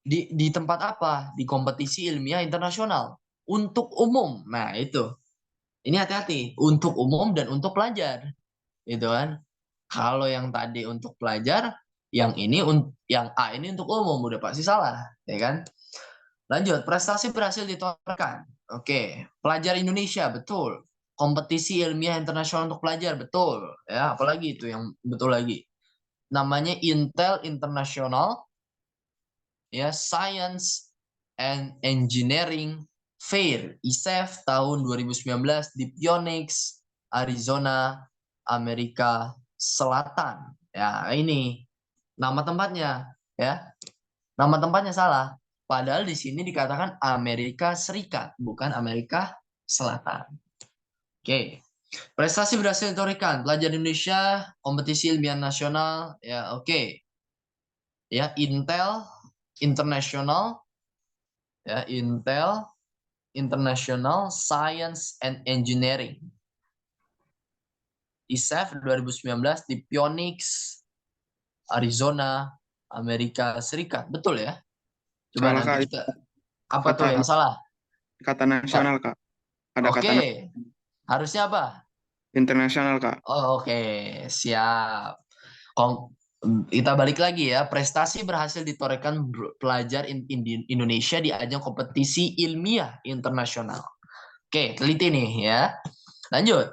Di tempat apa? Di kompetisi ilmiah internasional. Untuk umum. Nah, itu. Ini hati-hati. Untuk umum dan untuk pelajar. Gitu kan. Kalau yang tadi untuk pelajar, yang A ini untuk umum. Udah pasti salah. Ya kan? Lanjut. Prestasi berhasil ditorehkan. Oke. Pelajar Indonesia. Betul. Kompetisi ilmiah internasional untuk pelajar. Betul. Ya, apalagi itu yang betul lagi. Namanya Intel International, ya, Science and Engineering Fair ISEF tahun 2019 di Phoenix, Arizona, Amerika Selatan. Ya, ini nama tempatnya, ya. Nama tempatnya salah. Padahal di sini dikatakan Amerika Serikat, bukan Amerika Selatan. Oke. Prestasi berhasil ditorehkan pelajar Indonesia kompetisi ilmiah nasional, ya, oke. Ya, Intel International, ya, Intel International Science and Engineering ISEF 2019 di Phoenix, Arizona, Amerika Serikat. Betul ya? Coba Salah nanti Kak, kita apa tuh kata yang salah? kata nasional Kak. Ada kata Oke. Harusnya apa? internasional Kak. Oh, oke, siap. Kita balik lagi ya. Prestasi berhasil ditorehkan pelajar Indonesia di ajang kompetisi ilmiah internasional. Oke, teliti nih ya. Lanjut.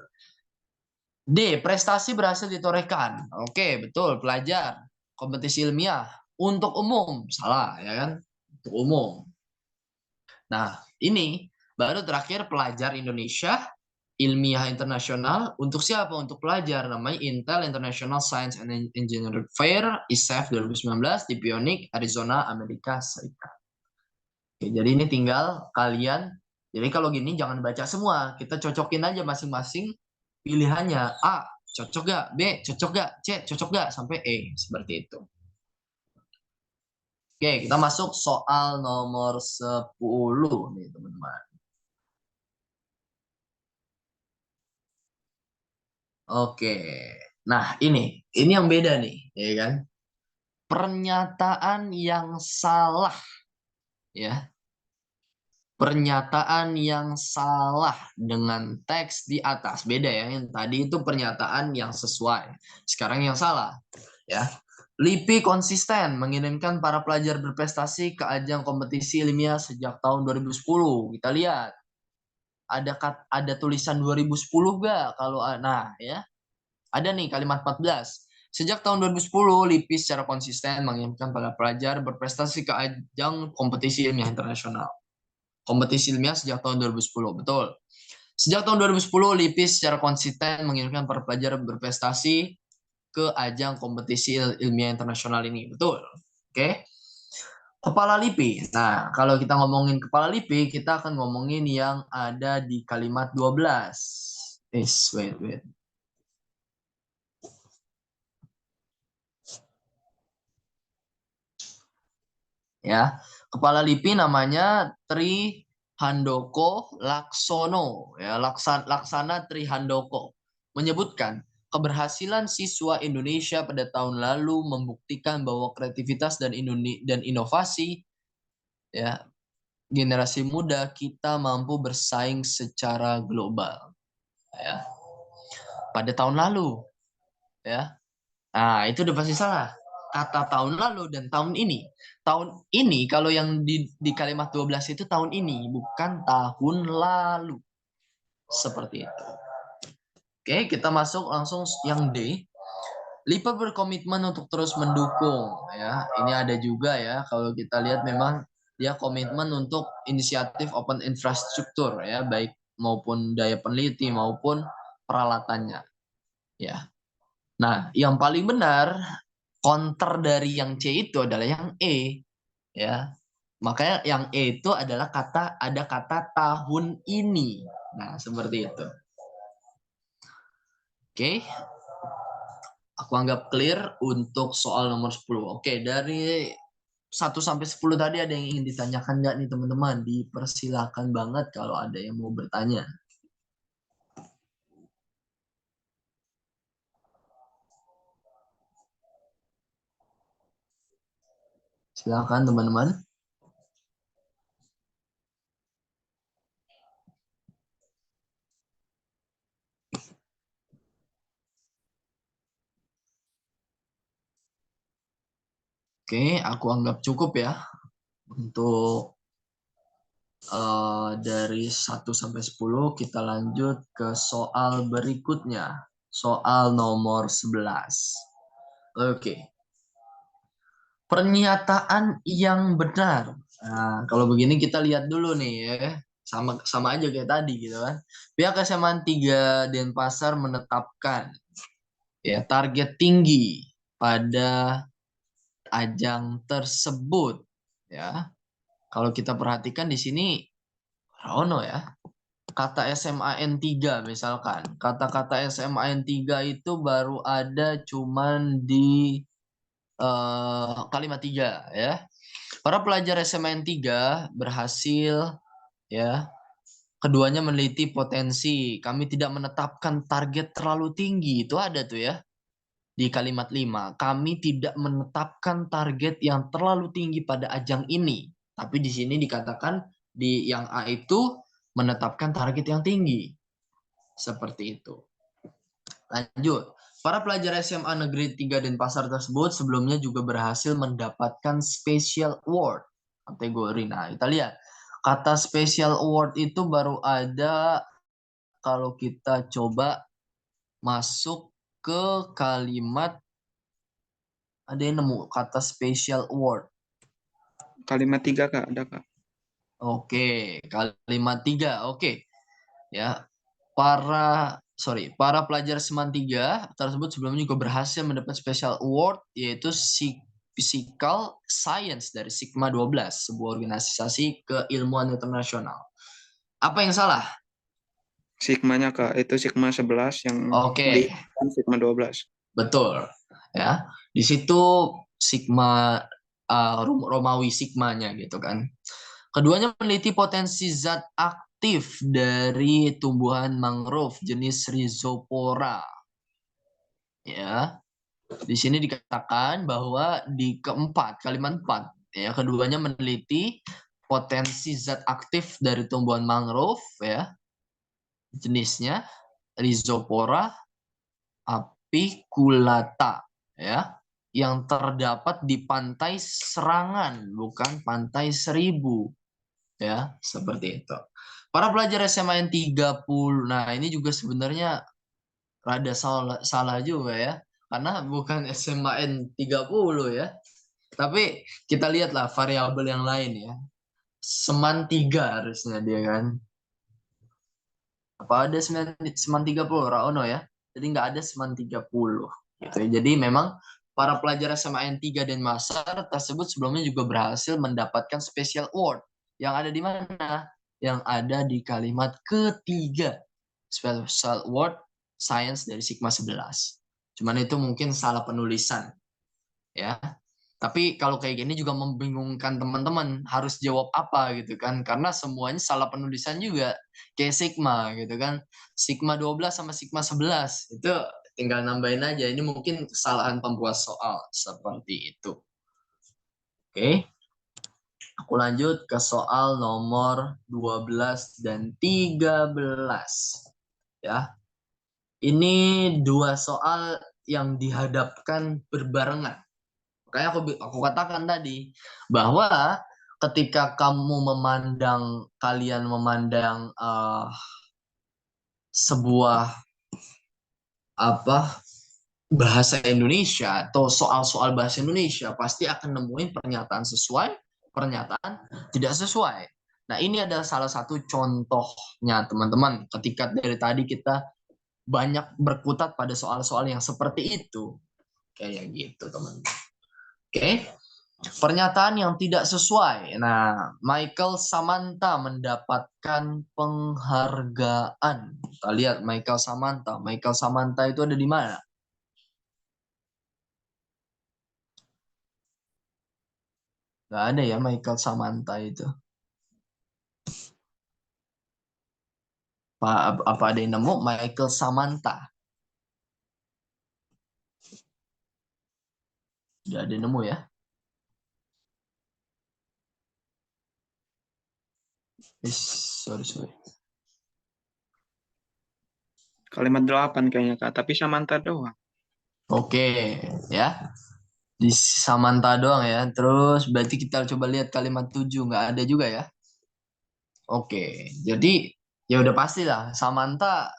D. Prestasi berhasil ditorehkan. Oke, betul. Pelajar. Kompetisi ilmiah. Untuk umum. Salah, ya kan? Untuk umum. Nah, ini baru terakhir pelajar Indonesia. Ilmiah internasional. Untuk siapa? Untuk pelajar. Namanya Intel International Science and Engineering Fair. ISEF 2019 di Phoenix, Arizona, Amerika Serikat. Oke, jadi ini tinggal kalian. Jadi kalau gini jangan baca semua. Kita cocokin aja masing-masing pilihannya. A, cocok gak? B, cocok gak? C, cocok gak? Sampai E. Seperti itu. Oke, kita masuk soal nomor 10 nih teman-teman. Oke. Nah, ini yang beda nih, ya kan? Pernyataan yang salah, ya. Pernyataan yang salah dengan teks di atas. Beda ya, yang tadi itu pernyataan yang sesuai. Sekarang yang salah, ya. LIPI konsisten mengirimkan para pelajar berprestasi ke ajang kompetisi ilmiah sejak tahun 2010. Kita lihat, ada tulisan 2010 gak? Kalau nah ya, ada nih kalimat 14. Sejak tahun 2010, LIPI secara konsisten mengirimkan para pelajar berprestasi ke ajang kompetisi ilmiah internasional. Kompetisi ilmiah sejak tahun 2010, betul. Sejak tahun 2010, LIPI secara konsisten mengirimkan para pelajar berprestasi ke ajang kompetisi ilmiah internasional ini, betul. Oke. Kepala LIPI. Nah, kalau kita ngomongin kepala LIPI, kita akan ngomongin yang ada di kalimat 12. Wait. Ya, kepala LIPI namanya Tri Handoko Laksono, ya, Laksana Tri Handoko, menyebutkan keberhasilan siswa Indonesia pada tahun lalu membuktikan bahwa kreativitas dan inovasi, ya, generasi muda kita mampu bersaing secara global, ya. Pada tahun lalu, ya. Nah, itu udah pasti salah. kata tahun lalu dan tahun ini. Tahun ini kalau yang di kalimat 12 itu tahun ini, bukan tahun lalu. Seperti itu. Oke, kita masuk langsung yang D. Lipa berkomitmen untuk terus mendukung, ya. Ini ada juga ya, kalau kita lihat memang dia komitmen untuk inisiatif open infrastruktur, ya, baik maupun daya peneliti maupun peralatannya, ya. Nah, yang paling benar counter dari yang C itu adalah yang E, ya. Makanya yang E itu adalah ada kata tahun ini. Nah, seperti itu. Oke. Aku anggap clear untuk soal nomor 10. Oke, dari 1 sampai 10 tadi ada yang ingin ditanyakan nggak nih teman-teman? Dipersilakan banget kalau ada yang mau bertanya. Silakan teman-teman. Oke, aku anggap cukup ya untuk dari 1 sampai 10. Kita lanjut ke soal berikutnya. Soal nomor 11. Oke. Pernyataan yang benar. Nah, kalau begini kita lihat dulu nih ya. Sama aja kayak tadi gitu kan. Pihak SMA 3 Denpasar menetapkan ya target tinggi pada ajang tersebut ya. Kalau kita perhatikan di sini Rono ya. Kata SMAN 3 misalkan. Kata-kata SMAN 3 itu baru ada cuman di kalimat 3 ya. Para pelajar SMAN 3 berhasil ya. Keduanya meneliti potensi. Kami tidak menetapkan target terlalu tinggi. Itu ada tuh ya. Di kalimat 5. Kami tidak menetapkan target yang terlalu tinggi pada ajang ini. Tapi di sini dikatakan di yang A itu menetapkan target yang tinggi. Seperti itu. Lanjut. Para pelajar SMA Negeri 3 Denpasar tersebut sebelumnya juga berhasil mendapatkan Special Award kategori. Nah, kita lihat. Kata Special Award itu baru ada kalau kita coba masuk ke kalimat, ada yang nemu kata Special Award. Kalimat 3 Kak, ada Kak. Oke, kalimat 3. Oke. Ya. Para pelajar Seman 3 tersebut sebelumnya juga berhasil mendapat Special Award yaitu Physical Science dari Sigma 12, sebuah organisasi keilmuan internasional. Apa yang salah? Sigmanya Kak, itu Sigma 11 yang di Oke, Sigma 12. betul. Ya, di situ Sigma Romawi Sigmanya gitu kan. Keduanya meneliti potensi zat aktif dari tumbuhan mangrove jenis Rhizopora. Ya, di sini dikatakan bahwa di kalimat 4, ya, keduanya meneliti potensi zat aktif dari tumbuhan mangrove, ya, jenisnya Rhizopora apiculata, ya, yang terdapat di pantai Serangan, bukan pantai Seribu, ya, seperti itu. Para pelajar SMA yang 30, nah ini juga sebenarnya rada salah juga ya. Karena bukan SMAN 30 ya. Tapi kita lihatlah variabel yang lain ya. Seman 3 harusnya dia kan. Apa ada Seman 30 Raono ya? Jadi nggak ada Seman 30 gitu ya. Jadi memang para pelajar SMAN 3 dan Masar tersebut sebelumnya juga berhasil mendapatkan Special Award. Yang ada di mana? Yang ada di kalimat ketiga. Special Award Science dari Sigma 11. Cuman itu mungkin salah penulisan. Ya. Tapi kalau kayak gini juga membingungkan teman-teman, harus jawab apa gitu kan. Karena semuanya salah penulisan juga. Kayak Sigma gitu kan. Sigma 12 sama Sigma 11. Itu tinggal nambahin aja. Ini mungkin kesalahan pembuat soal. Seperti itu. Oke. Aku lanjut ke soal nomor 12 dan 13. Ya. Ini dua soal yang dihadapkan berbarengan. Makanya aku katakan tadi bahwa ketika kalian memandang sebuah apa bahasa Indonesia atau soal-soal bahasa Indonesia, pasti akan nemuin pernyataan sesuai, pernyataan tidak sesuai. Nah, ini adalah salah satu contohnya, teman-teman. Ketika dari tadi kita banyak berkutat pada soal-soal yang seperti itu. Kayak gitu, teman-teman. Oke. Pernyataan yang tidak sesuai. Nah, Michael Samantha mendapatkan penghargaan. Kita lihat Michael Samantha. Michael Samantha itu ada di mana? Nggak ada ya Michael Samantha itu. Apa ada yang nemu Michael Samantha? Nggak ada yang nemu ya. Sorry. Kalimat 8 kayaknya Kak, tapi Samantha doang. Oke, ya. Di Samantha doang ya. Terus berarti kita coba lihat kalimat 7. Nggak ada juga ya. Oke, jadi ya udah pasti lah. Samantha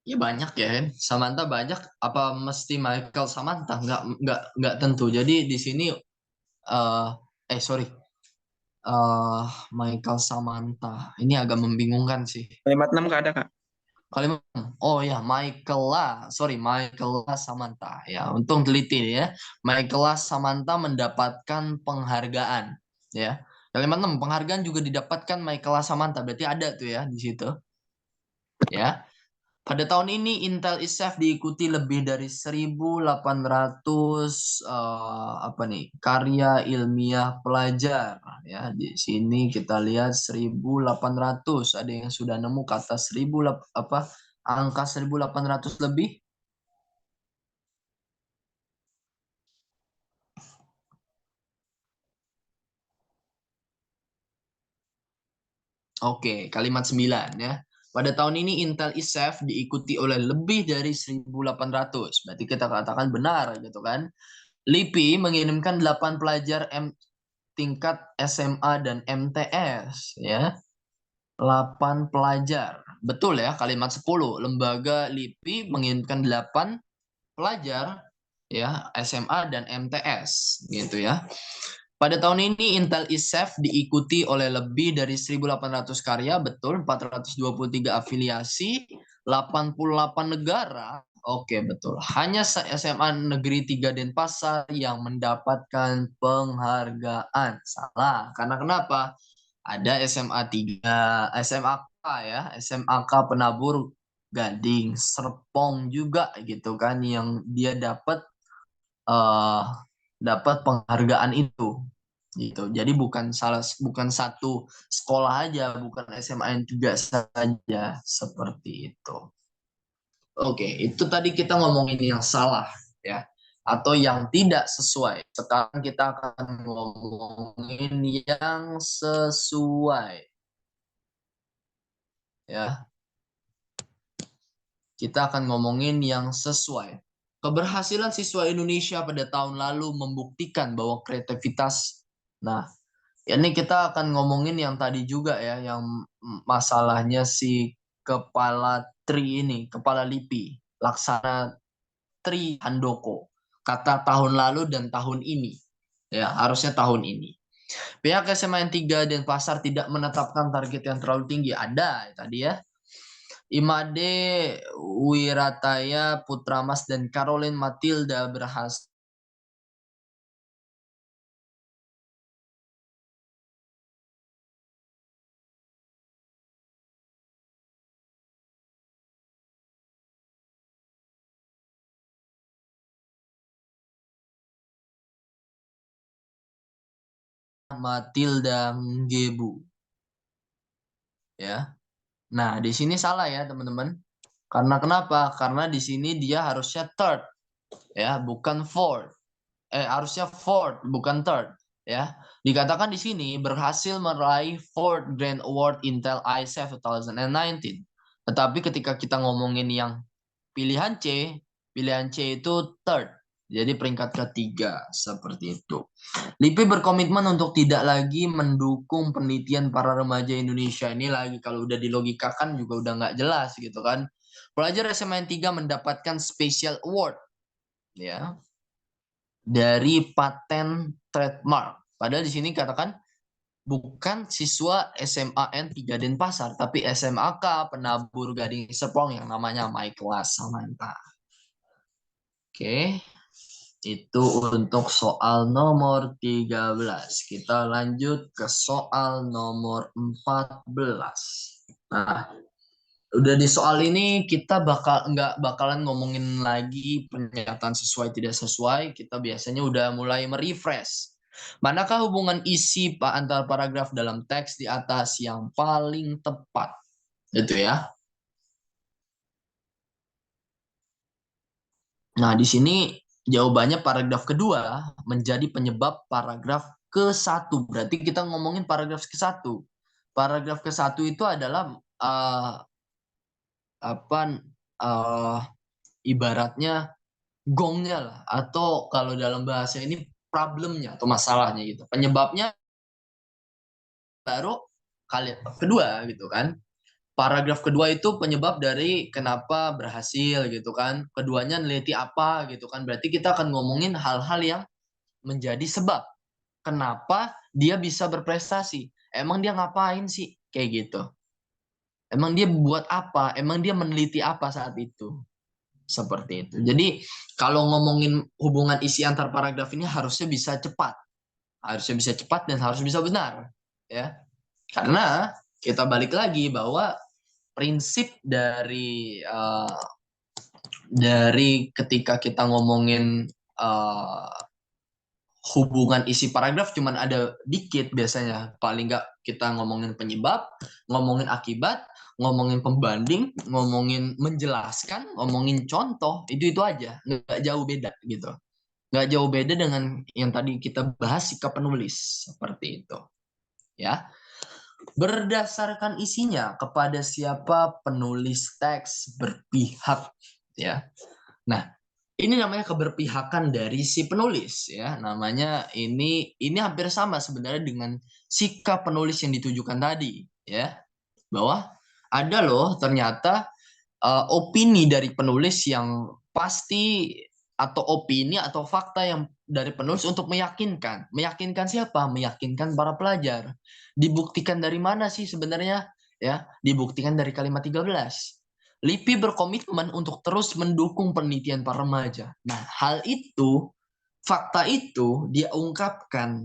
ya banyak ya kan. Samantha banyak. Apa mesti Michael Samantha? Nggak tentu. Jadi di sini sorry. Michael Samantha. Ini agak membingungkan sih. Kalimat 6 Kak ada Kak? Kalimat, oh ya, Michaela Samantha. Ya, untung teliti ya. Michaela Samantha mendapatkan penghargaan. Ya, kalimat 6, penghargaan juga didapatkan Michaela Samantha. Berarti ada tuh ya di situ. Ya, pada tahun ini Intel ISEF diikuti lebih dari 1.800 apa nih karya ilmiah pelajar. Ya, di sini kita lihat 1.800. Ada yang sudah nemu kata angka 1.800 lebih? Oke, kalimat 9 ya. Pada tahun ini Intel ISEF diikuti oleh lebih dari 1.800. Berarti kita katakan benar gitu kan. LIPI mengirimkan 8 pelajar tingkat SMA dan MTS ya. 8 pelajar. Betul ya, kalimat 10. Lembaga LIPI mengirimkan 8 pelajar ya, SMA dan MTS gitu ya. Pada tahun ini Intel ISEF diikuti oleh lebih dari 1.800 karya, betul, 423 afiliasi, 88 negara. Oke, betul. Hanya SMA Negeri 3 Denpasar yang mendapatkan penghargaan. Salah. Karena kenapa? Ada SMA 3, SMAK ya, SMAK Penabur Gading, Serpong juga gitu kan yang dia eh, dapat penghargaan itu gitu. Jadi bukan satu sekolah aja, bukan SMA yang juga saja seperti itu. Oke, itu tadi kita ngomongin yang salah ya atau yang tidak sesuai. Sekarang kita akan ngomongin yang sesuai. Ya, kita akan ngomongin yang sesuai. Keberhasilan siswa Indonesia pada tahun lalu membuktikan bahwa kreativitas. Nah, ini kita akan ngomongin yang tadi juga ya, yang masalahnya si kepala Tri ini, kepala LIPI, Laksana Tri Handoko. Kata tahun lalu dan tahun ini. Ya, harusnya tahun ini. Pihak SMA N3 Denpasar tidak menetapkan target yang terlalu tinggi. Ada tadi ya. Imade Wirataya Putramas dan Caroline Matilda berhasil Matilda Ngebu. Ya. Nah, di sini salah ya, teman-teman. Karena kenapa? Karena di sini dia harusnya third, ya, bukan fourth. Harusnya fourth, bukan third, ya. Dikatakan di sini berhasil meraih fourth Grand Award Intel ISEF 2019. Tetapi ketika kita ngomongin yang pilihan C itu third Jadi peringkat ketiga seperti itu. LIPI berkomitmen untuk tidak lagi mendukung penelitian para remaja Indonesia. Ini lagi kalau udah dilogikakan juga udah nggak jelas gitu kan. Pelajar SMA yang 3 mendapatkan special award ya dari paten trademark. Padahal di sini katakan bukan siswa SMA N3 Denpasar, tapi SMAK Penabur Gading Serpong yang namanya My Class Samantha. Oke. Itu untuk soal nomor 13. Kita lanjut ke soal nomor 14. Nah, udah di soal ini kita nggak bakalan ngomongin lagi pernyataan sesuai tidak sesuai. Kita biasanya udah mulai merefresh. Manakah hubungan isi antar paragraf dalam teks di atas yang paling tepat? Itu ya. Nah, di sini jawabannya paragraf kedua menjadi penyebab paragraf ke-1. Berarti kita ngomongin paragraf ke-1. Paragraf ke-1 itu adalah ibaratnya gongnya lah, atau kalau dalam bahasa ini problemnya atau masalahnya gitu. Penyebabnya baru kali kedua gitu kan. Paragraf kedua itu penyebab dari kenapa berhasil gitu kan. Keduanya neliti apa gitu kan. Berarti kita akan ngomongin hal-hal yang menjadi sebab kenapa dia bisa berprestasi. Emang dia ngapain sih kayak gitu? Emang dia buat apa? Emang dia meneliti apa saat itu? Seperti itu. Jadi kalau ngomongin hubungan isi antar paragraf ini harusnya bisa cepat. Harusnya bisa cepat dan harus bisa benar. Ya. Karena kita balik lagi bahwa prinsip dari ketika kita ngomongin hubungan isi paragraf cuman ada dikit biasanya. Paling nggak kita ngomongin penyebab, ngomongin akibat, ngomongin pembanding, ngomongin menjelaskan, ngomongin contoh, itu aja. Nggak jauh beda gitu. Nggak jauh beda dengan yang tadi kita bahas sikap penulis. Seperti itu. Ya. Berdasarkan isinya kepada siapa penulis teks berpihak. Ya. Nah, ini namanya keberpihakan dari si penulis ya. Namanya ini hampir sama sebenarnya dengan sikap penulis yang ditujukan tadi ya. Bahwa ada loh ternyata opini dari penulis yang pasti atau opini atau fakta yang dari penulis untuk meyakinkan. Meyakinkan siapa? Meyakinkan para pelajar. Dibuktikan dari mana sih sebenarnya? Ya, dibuktikan dari kalimat 13. LIPI berkomitmen untuk terus mendukung penelitian para remaja. Nah, hal itu, fakta itu dia ungkapkan,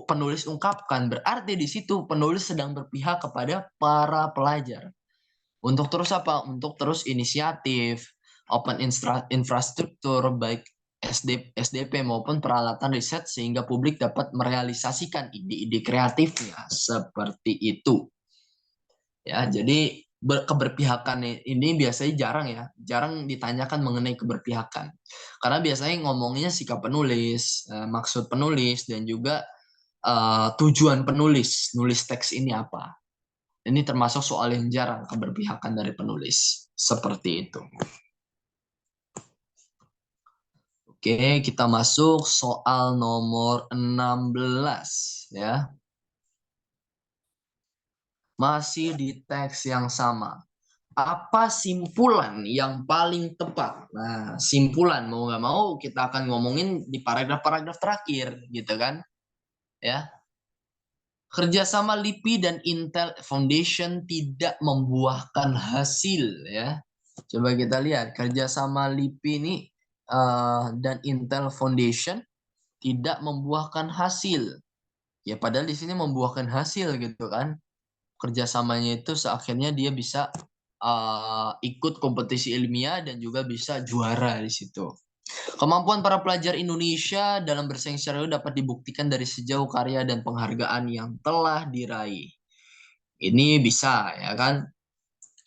penulis ungkapkan, berarti di situ penulis sedang berpihak kepada para pelajar. Untuk terus apa? Untuk terus inisiatif, open infrastruktur, baik SDP maupun peralatan riset sehingga publik dapat merealisasikan ide-ide kreatifnya. Seperti itu. Ya, jadi keberpihakan ini biasanya jarang ditanyakan mengenai keberpihakan. Karena biasanya ngomongnya sikap penulis, maksud penulis, dan juga tujuan penulis, nulis teks ini apa. Ini termasuk soal yang jarang keberpihakan dari penulis. Seperti itu. Oke, kita masuk soal nomor 16 ya. Masih di teks yang sama. Apa simpulan yang paling tepat? Nah, simpulan mau nggak mau kita akan ngomongin di paragraf-paragraf terakhir, gitu kan? Ya, kerjasama LIPI dan Intel Foundation tidak membuahkan hasil, ya. Coba kita lihat kerjasama LIPI ini dan Intel Foundation tidak membuahkan hasil. Ya, padahal di sini membuahkan hasil, gitu kan? Kerjasamanya itu seakhirnya dia bisa ikut kompetisi ilmiah dan juga bisa juara di situ. Kemampuan para pelajar Indonesia dalam bersaing secara dapat dibuktikan dari sejauh karya dan penghargaan yang telah diraih. Ini bisa ya kan.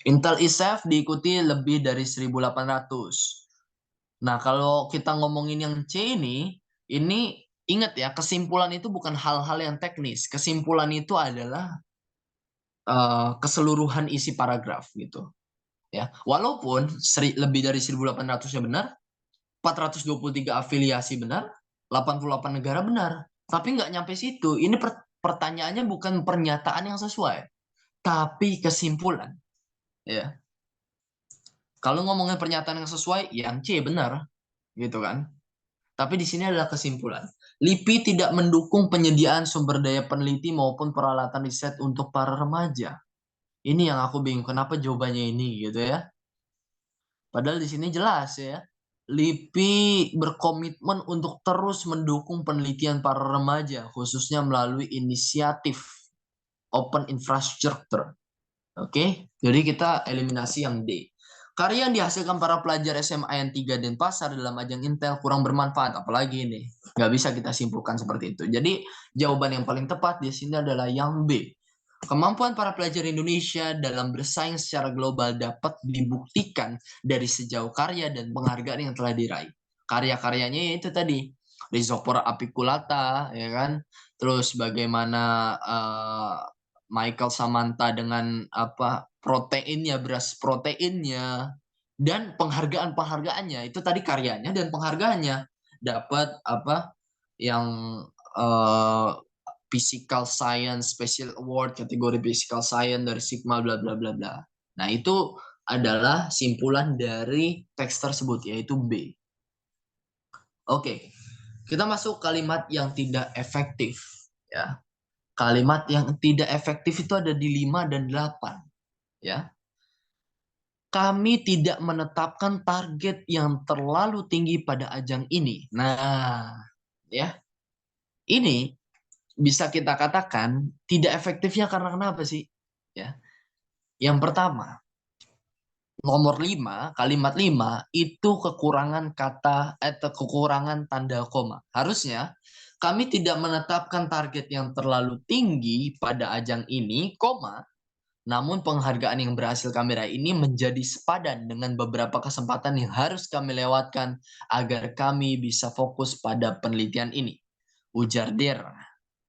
Intel ISEF diikuti lebih dari 1.800. Nah, kalau kita ngomongin yang C ini ingat ya, kesimpulan itu bukan hal-hal yang teknis. Kesimpulan itu adalah keseluruhan isi paragraf gitu. Ya, walaupun lebih dari 1.800-nya benar, 423 afiliasi benar, 88 negara benar. Tapi nggak nyampe situ. Ini pertanyaannya bukan pernyataan yang sesuai, tapi kesimpulan. Ya. Kalau ngomongin pernyataan yang sesuai, yang C benar, gitu kan? Tapi di sini adalah kesimpulan. LIPI tidak mendukung penyediaan sumber daya peneliti maupun peralatan riset untuk para remaja. Ini yang aku bingung, kenapa jawabannya ini gitu ya? Padahal di sini jelas ya. LIPI berkomitmen untuk terus mendukung penelitian para remaja, khususnya melalui inisiatif Open Infrastructure. Oke, jadi kita eliminasi yang D. Karya yang dihasilkan para pelajar SMA yang 3 Denpasar dalam ajang Intel kurang bermanfaat, apalagi ini. Nggak bisa kita simpulkan seperti itu. Jadi jawaban yang paling tepat di sini adalah yang B. Kemampuan para pelajar Indonesia dalam bersaing secara global dapat dibuktikan dari sejauh karya dan penghargaan yang telah diraih. Karya-karyanya itu tadi, Rhizopora apiculata, ya kan? Terus bagaimana Michael Samantha dengan proteinnya, beras proteinnya, dan penghargaannya itu tadi karyanya dan penghargaannya dapat yang physical science special award kategori physical science dari Sigma bla bla bla bla. Nah, itu adalah simpulan dari teks tersebut yaitu B. Oke. Kita masuk kalimat yang tidak efektif ya. Kalimat yang tidak efektif itu ada di 5 dan 8 ya. Kami tidak menetapkan target yang terlalu tinggi pada ajang ini. Nah, ya. Ini bisa kita katakan tidak efektifnya karena kenapa sih? Ya. Yang pertama, nomor 5, kalimat 5 itu kekurangan kata atau kekurangan tanda koma. Harusnya kami tidak menetapkan target yang terlalu tinggi pada ajang ini, koma, namun penghargaan yang berhasil kami raih ini menjadi sepadan dengan beberapa kesempatan yang harus kami lewatkan agar kami bisa fokus pada penelitian ini. Ujar Der,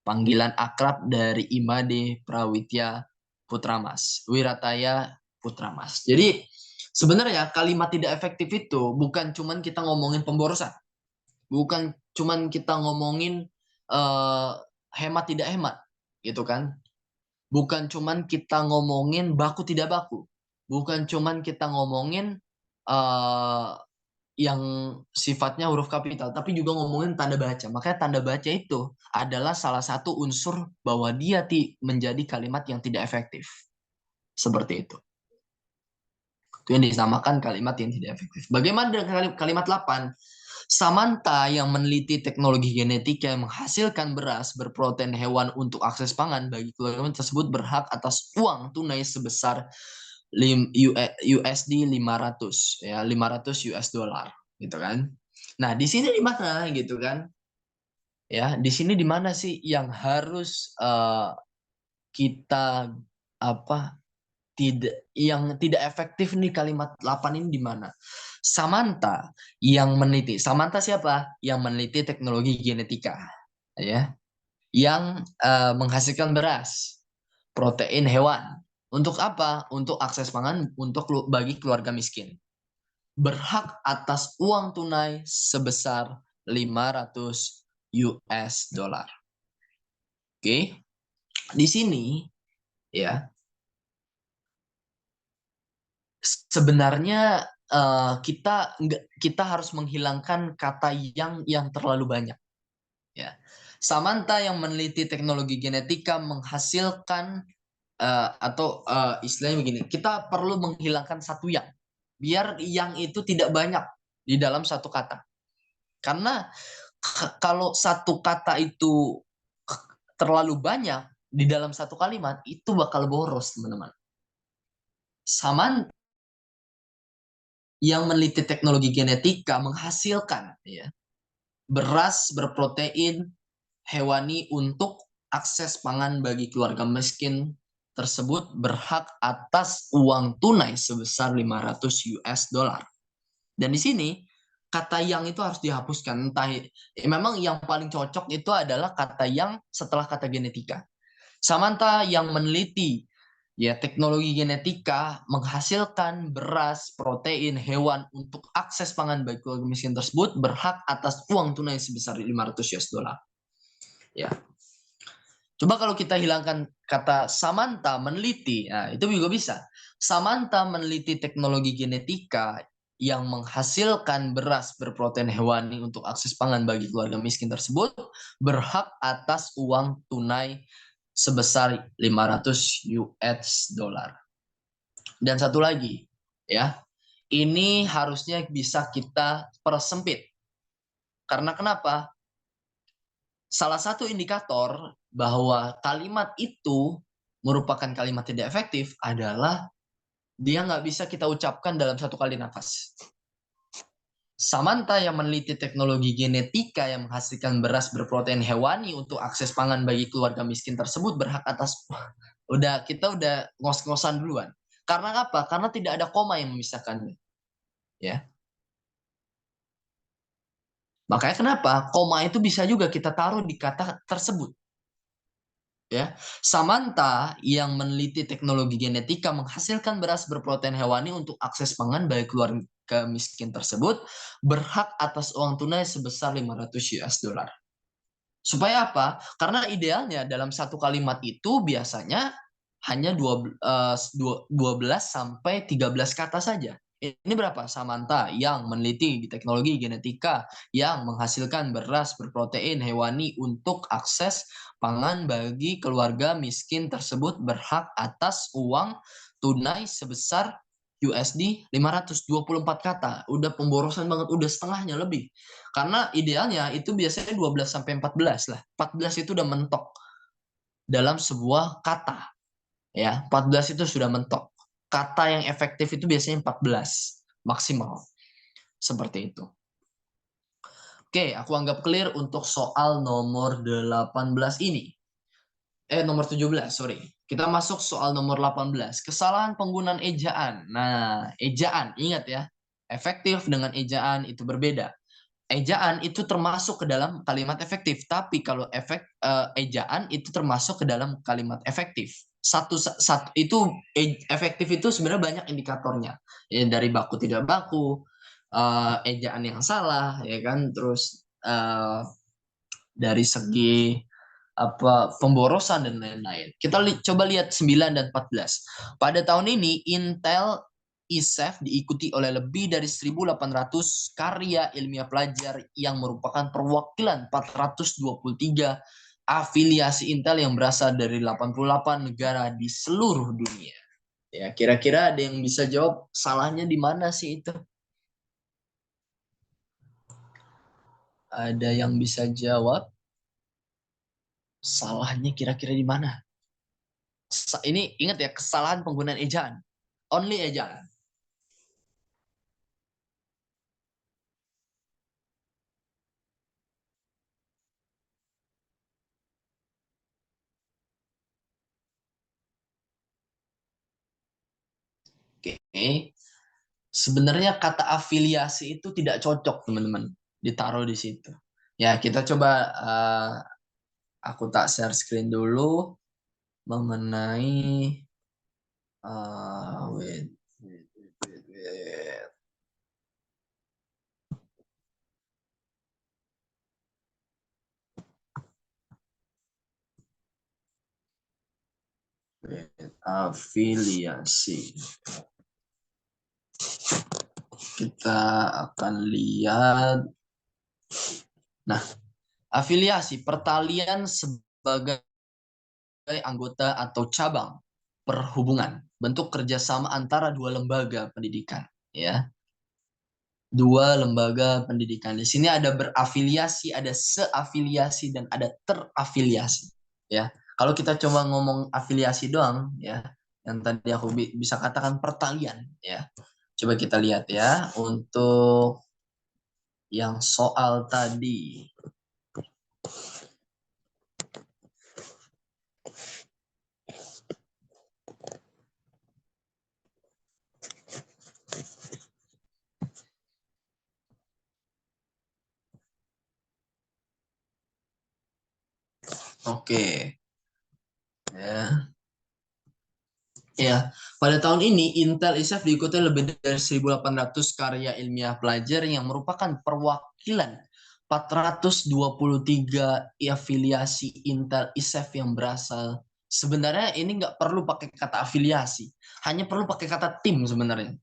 panggilan akrab dari Imade Prawitya Putramas, Wirataya Putramas. Jadi sebenarnya kalimat tidak efektif itu bukan cuman kita ngomongin pemborosan. Bukan cuman kita ngomongin hemat tidak hemat, gitu kan? Bukan cuman kita ngomongin baku tidak baku. Bukan cuman kita ngomongin yang sifatnya huruf kapital, tapi juga ngomongin tanda baca. Makanya tanda baca itu adalah salah satu unsur bahwa dia menjadi kalimat yang tidak efektif. Seperti itu. Itu yang disamakan kalimat yang tidak efektif. Bagaimana dengan kalimat 8? Samantha yang meneliti teknologi genetika yang menghasilkan beras berprotein hewan untuk akses pangan bagi keluarga tersebut berhak atas uang tunai sebesar USD 500 ya, 500 US dollar gitu kan. Nah, di sini di mana gitu kan? Ya, di sini di mana sih yang harus kita yang tidak efektif nih kalimat 8 ini di mana? Samantha yang meneliti. Samantha siapa? Yang meneliti teknologi genetika, ya. Yang menghasilkan beras, protein hewan. Untuk apa? Untuk akses pangan bagi keluarga miskin. Berhak atas uang tunai sebesar 500 US dollar. Oke. Di sini ya, sebenarnya kita harus menghilangkan kata yang terlalu banyak. Ya, Samantha yang meneliti teknologi genetika menghasilkan istilahnya begini, kita perlu menghilangkan satu yang, biar yang itu tidak banyak di dalam satu kata. Karena kalau satu kata itu terlalu banyak di dalam satu kalimat, itu bakal boros, teman-teman. Samantha yang meneliti teknologi genetika menghasilkan beras berprotein hewani untuk akses pangan bagi keluarga miskin tersebut berhak atas uang tunai sebesar 500 US dollar. Dan di sini kata yang itu harus dihapuskan. Memang yang paling cocok itu adalah kata yang setelah kata genetika. Samantha yang meneliti Ya, teknologi genetika menghasilkan beras, protein, hewan untuk akses pangan bagi keluarga miskin tersebut berhak atas uang tunai sebesar 500 US dollar. Ya. Coba kalau kita hilangkan kata Samantha meneliti, nah itu juga bisa. Samantha meneliti teknologi genetika yang menghasilkan beras berprotein hewani untuk akses pangan bagi keluarga miskin tersebut berhak atas uang tunai sebesar 500 US dollar. Dan satu lagi, ya, ini harusnya bisa kita persempit. Karena kenapa? Salah satu indikator bahwa kalimat itu merupakan kalimat tidak efektif adalah dia nggak bisa kita ucapkan dalam satu kali nafas. Samantha yang meneliti teknologi genetika yang menghasilkan beras berprotein hewani untuk akses pangan bagi keluarga miskin tersebut berhak atas kita udah ngos-ngosan duluan. Karena apa? Karena tidak ada koma yang memisahkannya. Ya. Makanya kenapa? Koma itu bisa juga kita taruh di kata tersebut. Ya, Samantha yang meneliti teknologi genetika menghasilkan beras berprotein hewani untuk akses pangan bagi keluarga miskin tersebut berhak atas uang tunai sebesar 500 US dollar. Supaya apa? Karena idealnya dalam satu kalimat itu biasanya hanya 12 sampai 13 kata saja. Ini berapa? Samantha yang meneliti di teknologi genetika yang menghasilkan beras berprotein hewani untuk akses pangan bagi keluarga miskin tersebut berhak atas uang tunai sebesar USD 524 kata. Udah pemborosan banget, udah setengahnya lebih. Karena idealnya itu biasanya 12 sampai 14 lah. 14 itu udah mentok dalam sebuah kata. Ya, 14 itu sudah mentok. Kata yang efektif itu biasanya 14 maksimal. Seperti itu. Oke, aku anggap clear untuk soal nomor 18 ini. Nomor 17, sorry. Kita masuk soal nomor 18. Kesalahan penggunaan ejaan. Nah, ejaan, ingat ya. Efektif dengan ejaan itu berbeda. Ejaan itu termasuk ke dalam kalimat efektif, tapi kalau ejaan itu termasuk ke dalam kalimat efektif. Satu itu efektif itu sebenarnya banyak indikatornya. Ya, dari baku tidak baku, ejaan yang salah, ya kan, terus dari segi apa pemborosan dan lain-lain. Kita coba lihat 9 dan 14. Pada tahun ini Intel ISEF diikuti oleh lebih dari 1.800 karya ilmiah pelajar yang merupakan perwakilan 423 afiliasi Intel yang berasal dari 88 negara di seluruh dunia. Ya, kira-kira ada yang bisa jawab salahnya di mana sih itu? Ada yang bisa jawab salahnya kira-kira di mana? Ini ingat ya, kesalahan penggunaan ejaan. Only ejaan. Oke. Sebenarnya kata afiliasi itu tidak cocok, teman-teman. Ditaruh di situ. Ya, kita coba aku tak share screen dulu mengenai wait. Afiliasi. Kita akan lihat. Nah, afiliasi pertalian sebagai anggota atau cabang perhubungan, bentuk kerjasama antara dua lembaga pendidikan, ya. Dua lembaga pendidikan. Di sini ada berafiliasi, ada seafiliasi, dan ada terafiliasi, ya. Kalau kita coba ngomong afiliasi doang, ya, yang tadi aku bisa katakan pertalian, ya. Coba kita lihat ya untuk yang soal tadi. Oke. Ya. Ya, pada tahun ini Intel ISEF diikuti lebih dari 1.800 karya ilmiah pelajar yang merupakan perwakilan 423 afiliasi Intel ISEF yang berasal. Sebenarnya ini nggak perlu pakai kata afiliasi, hanya perlu pakai kata tim sebenarnya.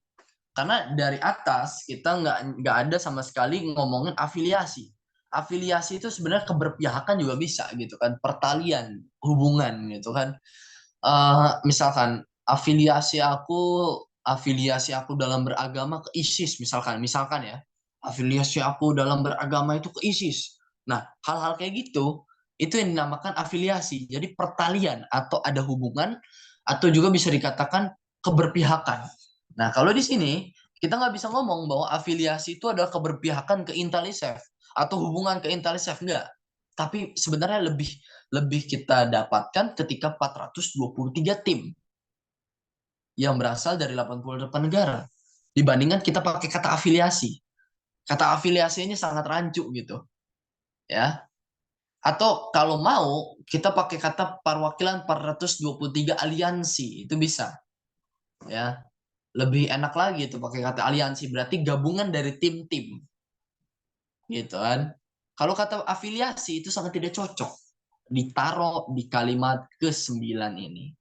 Karena dari atas kita nggak ada sama sekali ngomongin afiliasi. Afiliasi itu sebenarnya keberpihakan juga bisa gitu kan, pertalian hubungan gitu kan. Misalkan afiliasi aku dalam beragama ke ISIS misalkan ya, afiliasi aku dalam beragama itu ke ISIS. Nah, hal-hal kayak gitu itu yang dinamakan afiliasi. Jadi pertalian atau ada hubungan atau juga bisa dikatakan keberpihakan. Nah, kalau di sini kita nggak bisa ngomong bahwa afiliasi itu adalah keberpihakan ke Intellisef atau hubungan ke Intellisef, enggak. Tapi sebenarnya lebih lebih kita dapatkan ketika 423 tim yang berasal dari 88 negara. Dibandingkan kita pakai kata afiliasi. Kata afiliasi ini sangat rancu gitu, ya. Atau kalau mau kita pakai kata perwakilan 423 aliansi, itu bisa, ya. Lebih enak lagi itu pakai kata aliansi, berarti gabungan dari tim-tim, gitu kan. Kalau kata afiliasi itu sangat tidak cocok ditaruh di kalimat ke-9 ini.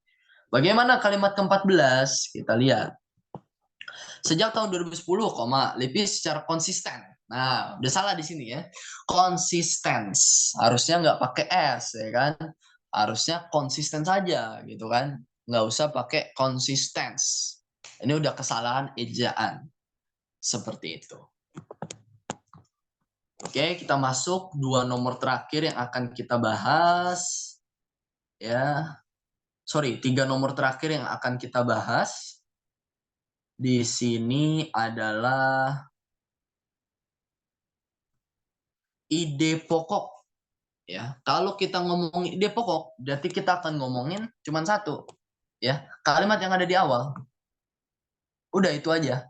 Bagaimana kalimat ke-14? Kita lihat. Sejak tahun 2010, Lipis secara konsisten. Nah, udah salah di sini ya. Konsisten. Harusnya nggak pakai S, ya kan? Harusnya konsisten saja, gitu kan? Nggak usah pakai konsisten. Ini udah kesalahan ejaan. Seperti itu. Oke, kita masuk 2 nomor terakhir yang akan kita bahas. Ya, sorry, 3 nomor terakhir yang akan kita bahas di sini adalah ide pokok, ya. Kalau kita ngomongin ide pokok, berarti kita akan ngomongin cuma satu, ya, kalimat yang ada di awal. Udah itu aja.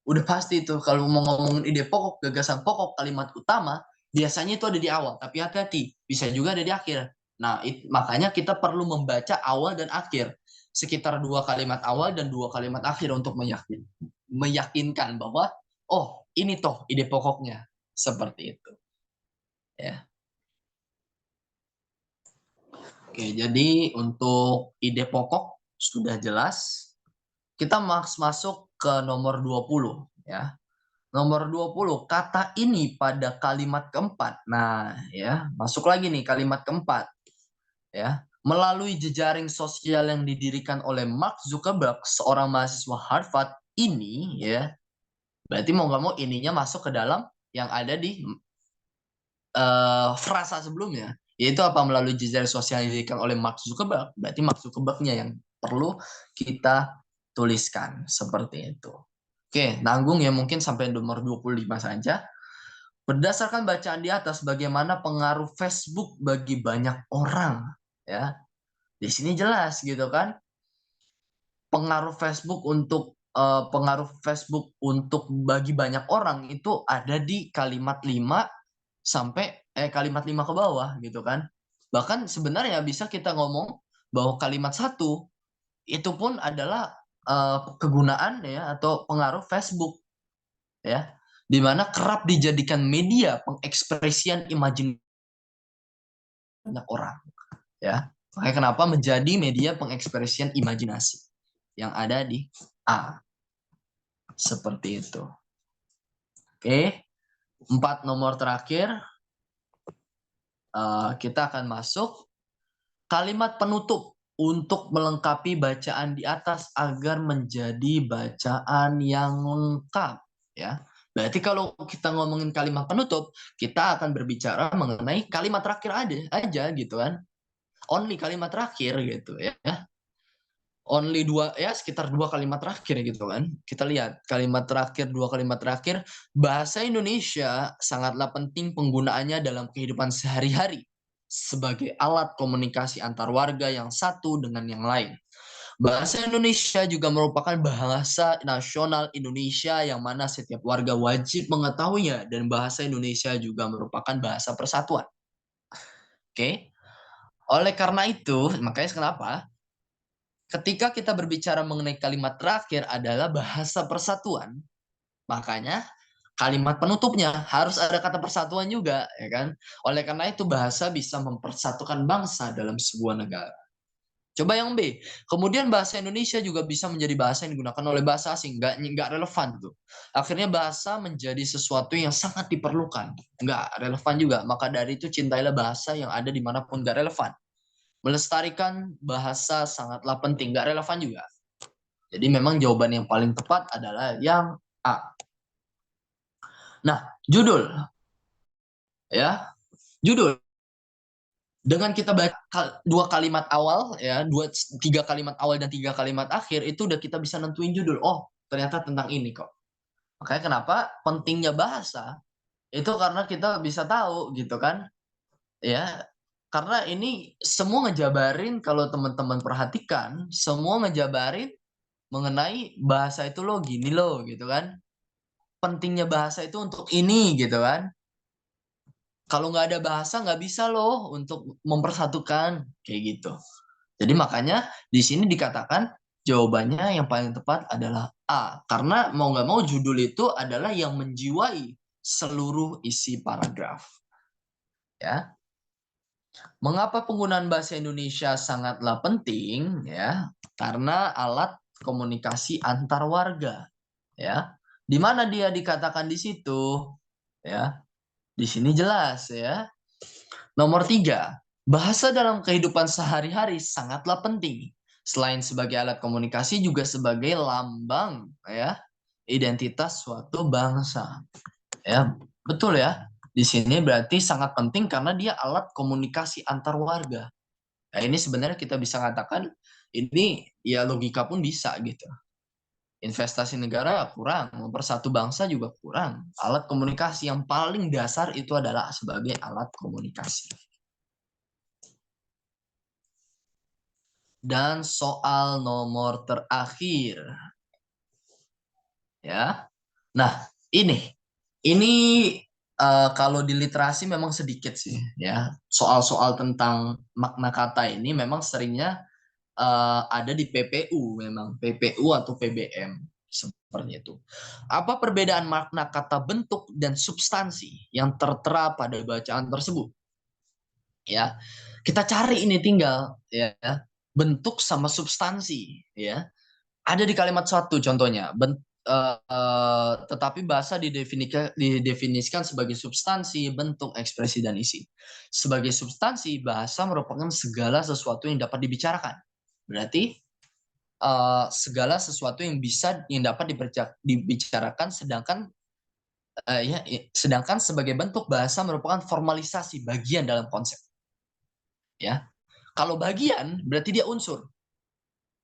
Udah pasti itu kalau mau ngomongin ide pokok, gagasan pokok, kalimat utama, biasanya itu ada di awal, tapi hati-hati, bisa juga ada di akhir. Nah, makanya kita perlu membaca awal dan akhir. Sekitar 2 kalimat awal dan 2 kalimat akhir untuk meyakinkan bahwa oh, ini toh ide pokoknya. Seperti itu. Ya. Oke, jadi untuk ide pokok sudah jelas. Kita masuk ke nomor 20 ya. Nomor 20, kata ini pada kalimat keempat. Nah, ya, masuk lagi nih kalimat keempat. Ya, melalui jejaring sosial yang didirikan oleh Mark Zuckerberg, seorang mahasiswa Harvard ini, ya, berarti mau nggak mau ininya masuk ke dalam yang ada di frasa sebelumnya, yaitu apa, melalui jejaring sosial yang didirikan oleh Mark Zuckerberg. Berarti Mark Zuckerberg-nya yang perlu kita tuliskan seperti itu. Oke, nanggung ya, mungkin sampai nomor 25 saja. Berdasarkan bacaan di atas, bagaimana pengaruh Facebook bagi banyak orang, ya. Di sini jelas gitu kan. Pengaruh Facebook untuk bagi banyak orang itu ada di kalimat 5 sampai kalimat 5 ke bawah gitu kan. Bahkan sebenarnya bisa kita ngomong bahwa kalimat 1 itu pun adalah kegunaan ya atau pengaruh Facebook, ya, di mana kerap dijadikan media pengekspresian imajinasi banyak orang, ya. Makanya kenapa menjadi media pengekspresian imajinasi yang ada di A. Seperti itu. Oke, 4 nomor terakhir kita akan masuk kalimat penutup untuk melengkapi bacaan di atas agar menjadi bacaan yang lengkap, ya. Berarti kalau kita ngomongin kalimat penutup, kita akan berbicara mengenai kalimat terakhir aja gitu kan. Only kalimat terakhir gitu ya. Only 2 ya, sekitar 2 kalimat terakhir gitu kan. Kita lihat kalimat terakhir, 2 kalimat terakhir. Bahasa Indonesia sangatlah penting penggunaannya dalam kehidupan sehari-hari sebagai alat komunikasi antar warga yang satu dengan yang lain. Bahasa Indonesia juga merupakan bahasa nasional Indonesia yang mana setiap warga wajib mengetahuinya, dan bahasa Indonesia juga merupakan bahasa persatuan. Oke. Oleh karena itu, makanya kenapa ketika kita berbicara mengenai kalimat terakhir adalah bahasa persatuan, makanya kalimat penutupnya harus ada kata persatuan juga, ya kan? Oleh karena itu bahasa bisa mempersatukan bangsa dalam sebuah negara. Coba yang B. Kemudian bahasa Indonesia juga bisa menjadi bahasa yang digunakan oleh bahasa asing. Nggak relevan tuh. Akhirnya bahasa menjadi sesuatu yang sangat diperlukan. Nggak relevan juga. Maka dari itu cintailah bahasa yang ada dimanapun nggak relevan. Melestarikan bahasa sangatlah penting. Nggak relevan juga. Jadi memang jawaban yang paling tepat adalah yang A. Nah, judul. Ya, judul. Dengan kita baca 2 kalimat awal ya, 3 kalimat awal dan 3 kalimat akhir itu udah kita bisa nentuin judul. Oh, ternyata tentang ini kok. Makanya kenapa pentingnya bahasa itu karena kita bisa tahu gitu kan. Ya, karena ini semua ngejabarin kalau teman-teman perhatikan, semua ngejabarin mengenai bahasa itu loh gini loh gitu kan. Pentingnya bahasa itu untuk ini gitu kan. Kalau nggak ada bahasa nggak bisa loh untuk mempersatukan kayak gitu. Jadi makanya di sini dikatakan jawabannya yang paling tepat adalah A. Karena mau nggak mau judul itu adalah yang menjiwai seluruh isi paragraf. Ya. Mengapa penggunaan bahasa Indonesia sangatlah penting? Ya, karena alat komunikasi antar warga. Ya, di mana dia dikatakan di situ? Ya, di sini jelas ya. Nomor 3, bahasa dalam kehidupan sehari-hari sangatlah penting. Selain sebagai alat komunikasi juga sebagai lambang ya identitas suatu bangsa. Ya, betul ya. Di sini berarti sangat penting karena dia alat komunikasi antar warga. Nah, ini sebenarnya kita bisa katakan ini ya logika pun bisa gitu. Investasi negara kurang, mempersatu bangsa juga kurang. Alat komunikasi yang paling dasar itu adalah sebagai alat komunikasi. Dan soal nomor terakhir. Ya. Nah, ini kalau di literasi memang sedikit sih ya. Soal-soal tentang makna kata ini memang seringnya ada di PPU memang, PPU atau PBM seperti itu. Apa perbedaan makna kata bentuk dan substansi yang tertera pada bacaan tersebut? Ya. Kita cari ini tinggal ya, bentuk sama substansi ya. Ada di kalimat satu contohnya, tetapi bahasa didefinisikan sebagai substansi, bentuk, ekspresi, dan isi. Sebagai substansi, bahasa merupakan segala sesuatu yang dapat dibicarakan. Berarti segala sesuatu yang dapat dibicarakan, sedangkan sebagai bentuk bahasa merupakan formalisasi bagian dalam konsep. Ya, kalau bagian berarti dia unsur.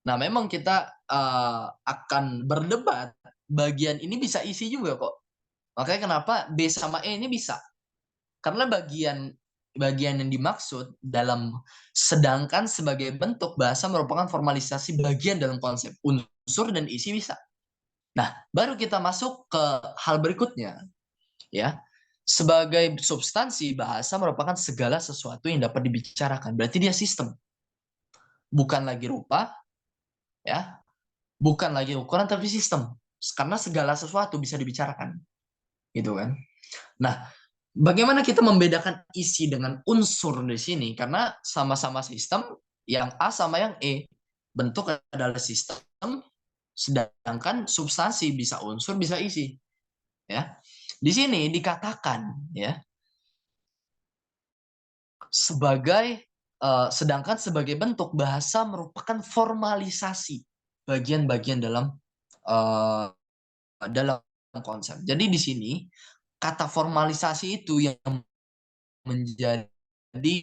Nah, memang kita akan berdebat, bagian ini bisa isi juga kok. Makanya kenapa B sama E ini bisa. Karena bagian yang dimaksud dalam sedangkan sebagai bentuk bahasa merupakan formalisasi bagian dalam konsep. Unsur dan isi bisa. Nah, baru kita masuk ke hal berikutnya. Ya. Sebagai substansi, bahasa merupakan segala sesuatu yang dapat dibicarakan. Berarti dia sistem. Bukan lagi rupa, ya, bukan lagi ukuran tapi sistem, karena segala sesuatu bisa dibicarakan gitu kan. Nah, bagaimana kita membedakan isi dengan unsur di sini? Karena sama-sama sistem, yang A sama yang E, bentuk adalah sistem, sedangkan substansi bisa unsur bisa isi ya. Di sini dikatakan ya sebagai sedangkan sebagai bentuk bahasa merupakan formalisasi bagian-bagian dalam konsep. Jadi di sini kata formalisasi itu yang menjadi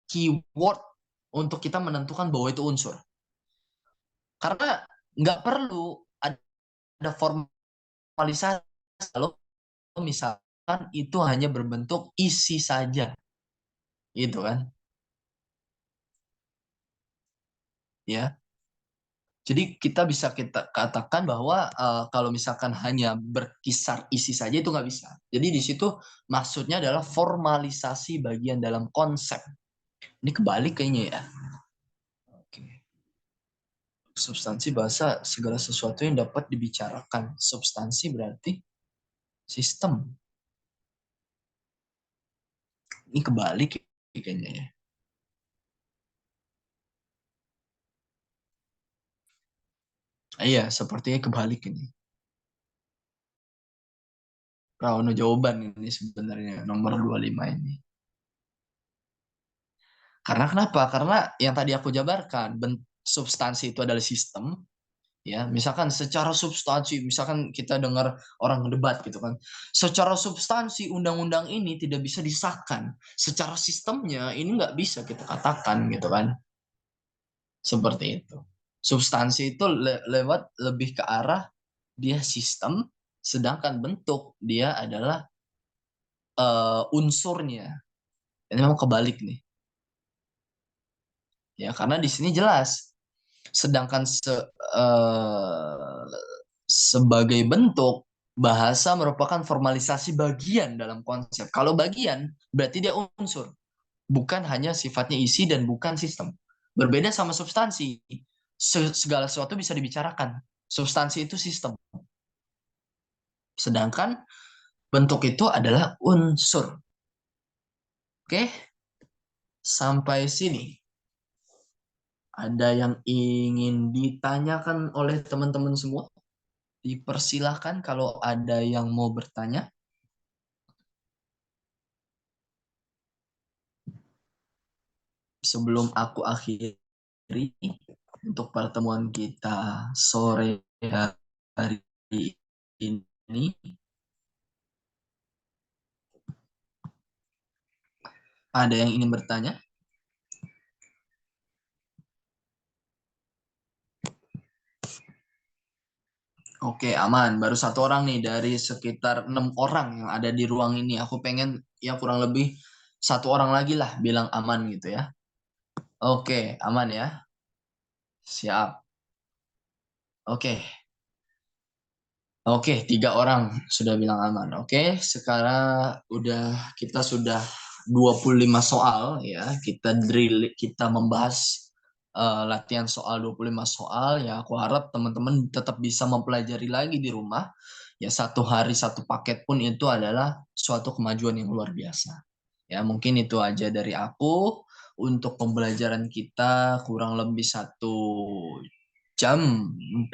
keyword untuk kita menentukan bahwa itu unsur. Karena nggak perlu ada formalisasi kalau misalkan itu hanya berbentuk isi saja, gitu kan? Ya. Jadi kita bisa katakan bahwa kalau misalkan hanya berkisar isi saja itu nggak bisa. Jadi di situ maksudnya adalah formalisasi bagian dalam konsep. Ini kebalik kayaknya ya. Oke. Substansi bahasa segala sesuatu yang dapat dibicarakan. Substansi berarti sistem. Ini kebalik kayaknya ya. Iya, sepertinya kebalik ini. Rauno jawaban ini sebenarnya nomor 25 ini. Karena kenapa? Karena yang tadi aku jabarkan, substansi itu adalah sistem, ya. Misalkan secara substansi, misalkan kita dengar orang debat gitu kan. Secara substansi undang-undang ini tidak bisa disahkan. Secara sistemnya ini nggak bisa kita katakan gitu kan. Seperti itu. Substansi itu lewat lebih ke arah dia sistem, sedangkan bentuk dia adalah unsurnya. Ini memang kebalik nih. Ya, karena di sini jelas. Sedangkan sebagai bentuk, bahasa merupakan formalisasi bagian dalam konsep. Kalau bagian, berarti dia unsur. Bukan hanya sifatnya isi dan bukan sistem. Berbeda sama substansi. Segala sesuatu bisa dibicarakan. Substansi itu sistem. Sedangkan bentuk itu adalah unsur. Oke? Sampai sini. Ada yang ingin ditanyakan oleh teman-teman semua? Dipersilahkan kalau ada yang mau bertanya. Sebelum aku akhiri untuk pertemuan kita sore hari ini. Ada yang ingin bertanya? Oke, aman. Baru satu orang nih dari sekitar 6 orang yang ada di ruang ini. Aku pengen ya kurang lebih satu orang lagi lah bilang aman gitu ya. Oke, aman ya. Siap. Oke. Oke, 3 orang sudah bilang aman. Oke, sekarang kita sudah 25 soal ya. Kita membahas latihan soal 25 soal ya. Aku harap teman-teman tetap bisa mempelajari lagi di rumah. Ya, satu hari satu paket pun itu adalah suatu kemajuan yang luar biasa. Ya, mungkin itu aja dari aku untuk pembelajaran kita kurang lebih 1 jam 4